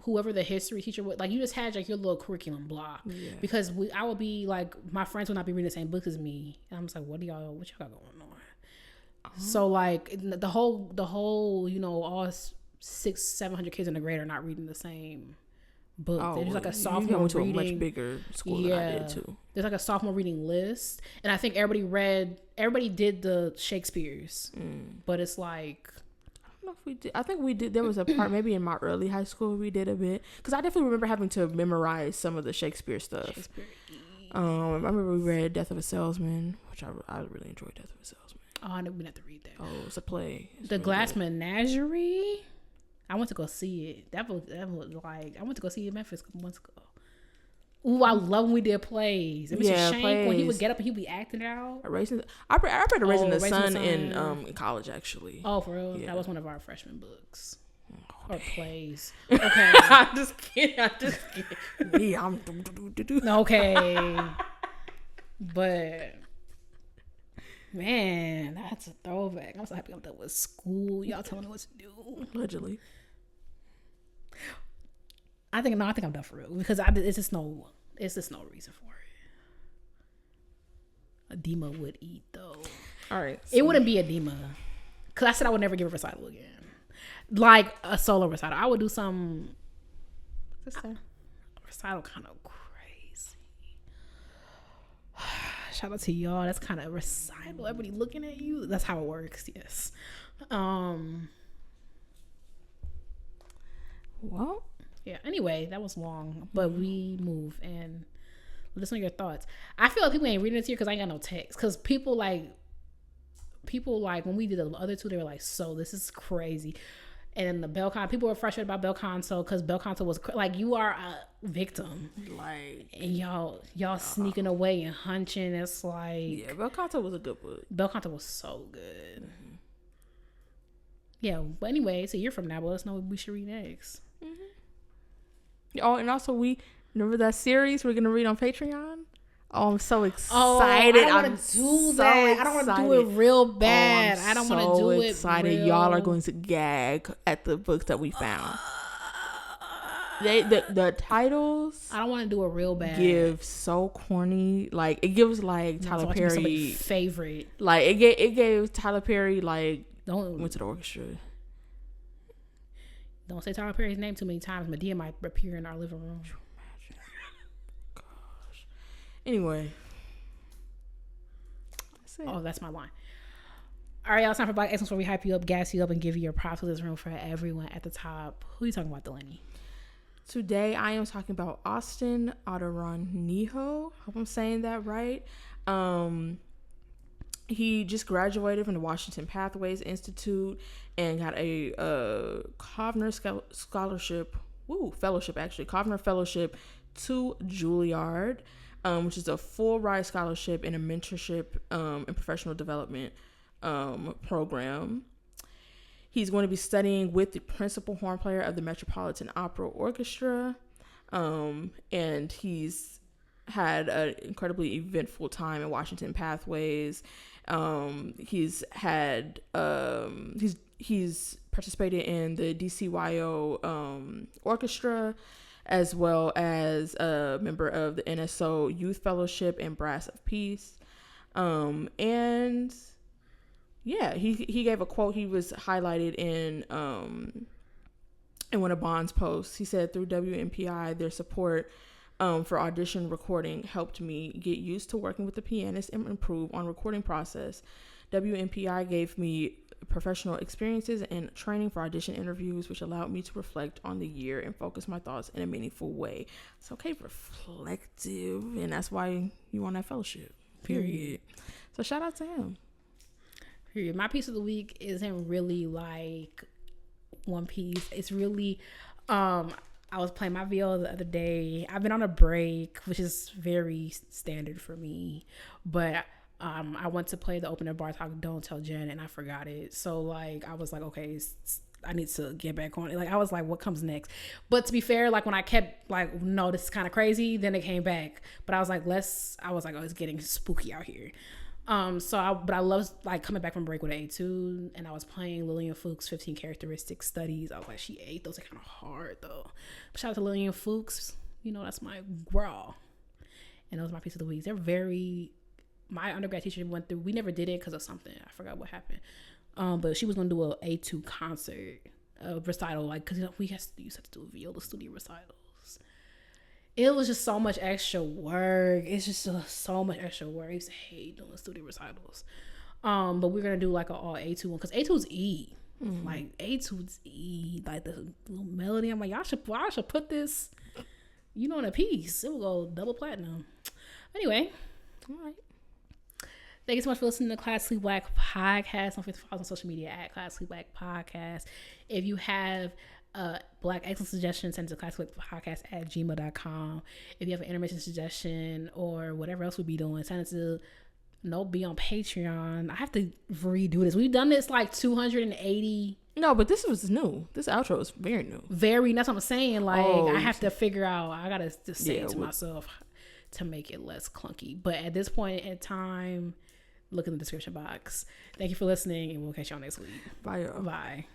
whoever the history teacher was, like, you just had, like, your little curriculum block. Yeah. Because I would be, like, my friends would not be reading the same books as me. And I'm just like, what y'all got going on? So, like, the whole, all 600-700 kids in the grade are not reading the same book. There's like a sophomore went to reading. A much bigger school than I did too. There's like a sophomore reading list, and I think everybody did the Shakespeare's, but it's like, I don't know if we did. I think we did. There was a part maybe in my early high school we did a bit, because I definitely remember having to memorize some of the Shakespeare stuff. I remember we read Death of a Salesman, which I really enjoyed. Death of a Salesman. Oh, I didn't have to read that. Oh, it's a play. It's the really Glass good. Menagerie. I went to go see it. That was like, I went to go see it in Memphis a couple months ago. Ooh, I love when we did plays. And Mr. Shank, plays. when he would get up and he'd be acting out. I read Raising the Sun in college, actually. Oh, for real? Yeah. That was one of our freshman books. Or plays. Okay. I'm just kidding. Yeah, I'm okay. But man, that's a throwback. I'm so happy I'm done with school. Y'all telling me what to do. Allegedly. I think I'm done for real, because it's just no reason for it. Adema would eat though. All right. So. It wouldn't be Adema, because I said I would never give a recital again. Like a solo recital. I would do some recital kind of crazy. Shout out to y'all. That's kind of recital. Everybody looking at you. That's how it works. Yes. Well. Yeah. Anyway, that was long, but we move and let us know your thoughts. I feel like people ain't reading it here because I ain't got no text. Because people like when we did the other two, they were like, "So this is crazy." And the bel canto, people were frustrated about bel canto because bel canto was like, you are a victim, like, and y'all sneaking away and hunching. It's like, bel canto was a good book. Bel canto was so good. Mm-hmm. Yeah, but anyway, it's a year from now. But let us know what we should read next. Mm-hmm. Oh, and also we remember that series we're gonna read on Patreon. Oh, I'm so excited! I don't want to do that. I don't want to do it real bad. I don't want to do it excited. Y'all are going to gag at the books that we found. The titles. I don't want to do it real bad. Give so corny. Like, it gives like Tyler Perry favorite. Like it gave Tyler Perry like went to the orchestra. Don't say Tyler Perry's name too many times. Medea might appear in our living room. Anyway. That's my line. All right, y'all. It's time for Black Excellence, where we hype you up, gas you up, and give you your props to this room for everyone at the top. Who are you talking about, Dalanie? Today, I am talking about Austin Adaranijo. Hope I'm saying that right. He just graduated from the Washington Pathways Institute and got a Kovner scholarship. Fellowship, actually. Kovner Fellowship to Juilliard. Which is a full ride scholarship and a mentorship and professional development program. He's going to be studying with the principal horn player of the Metropolitan Opera Orchestra, and he's had an incredibly eventful time in Washington Pathways. He's participated in the DCYO Orchestra, as well as a member of the NSO Youth Fellowship and Brass of Peace. And yeah, he gave a quote. He was highlighted in one of Bond's posts. He said, "Through WMPI, their support for audition recording helped me get used to working with the pianist and improve on recording process. WMPI gave me professional experiences and training for audition interviews, which allowed me to reflect on the year and focus my thoughts in a meaningful way. It's okay, reflective, and that's why you want that fellowship. Period. So shout out to him. Period. My piece of the week isn't really like one piece. It's really I was playing my viola the other day. I've been on a break, which is very standard for me, but I went to play the opener Bartók Don't Tell Jen, and I forgot it. So like I was like, okay, I need to get back on it. Like I was like, what comes next? But to be fair, like when I kept like, no, this is kind of crazy, then it came back. But I was like, oh, it's getting spooky out here. But I love like coming back from break with an A2, and I was playing Lillian Fuchs' 15 Characteristics Studies. I was like, she ate those are kind of hard though. But shout out to Lillian Fuchs, that's my girl. And that was my piece of the week. They're very. My undergrad teacher went through. We never did it because of something. I forgot what happened. But she was gonna do a A2 concert, recital, like because we used to do viola studio recitals. It was just so much extra work. It's just so much extra work. I used to hate doing studio recitals. But we're gonna do like an all A2 one because A2 is E. Mm-hmm. Like A2 is E. Like the little melody. I'm like, y'all should put this, in a piece. It will go double platinum. Anyway, all right. Thank you so much for listening to Classically Black Podcast. Don't forget to follow us on social media at Classically Black Podcast. If you have Black excellence suggestions, send it to classicallypodcast@gmail.com. If you have an intermission suggestion or whatever else we'll be doing, send it to be on Patreon. I have to redo this. We've done this like 280. No, but this was new. This outro is very new. That's what I'm saying. Like I have to figure out. I gotta just say it to myself to make it less clunky. But at this point in time, look in the description box. Thank you for listening, and we'll catch y'all next week. Bye, y'all. Bye.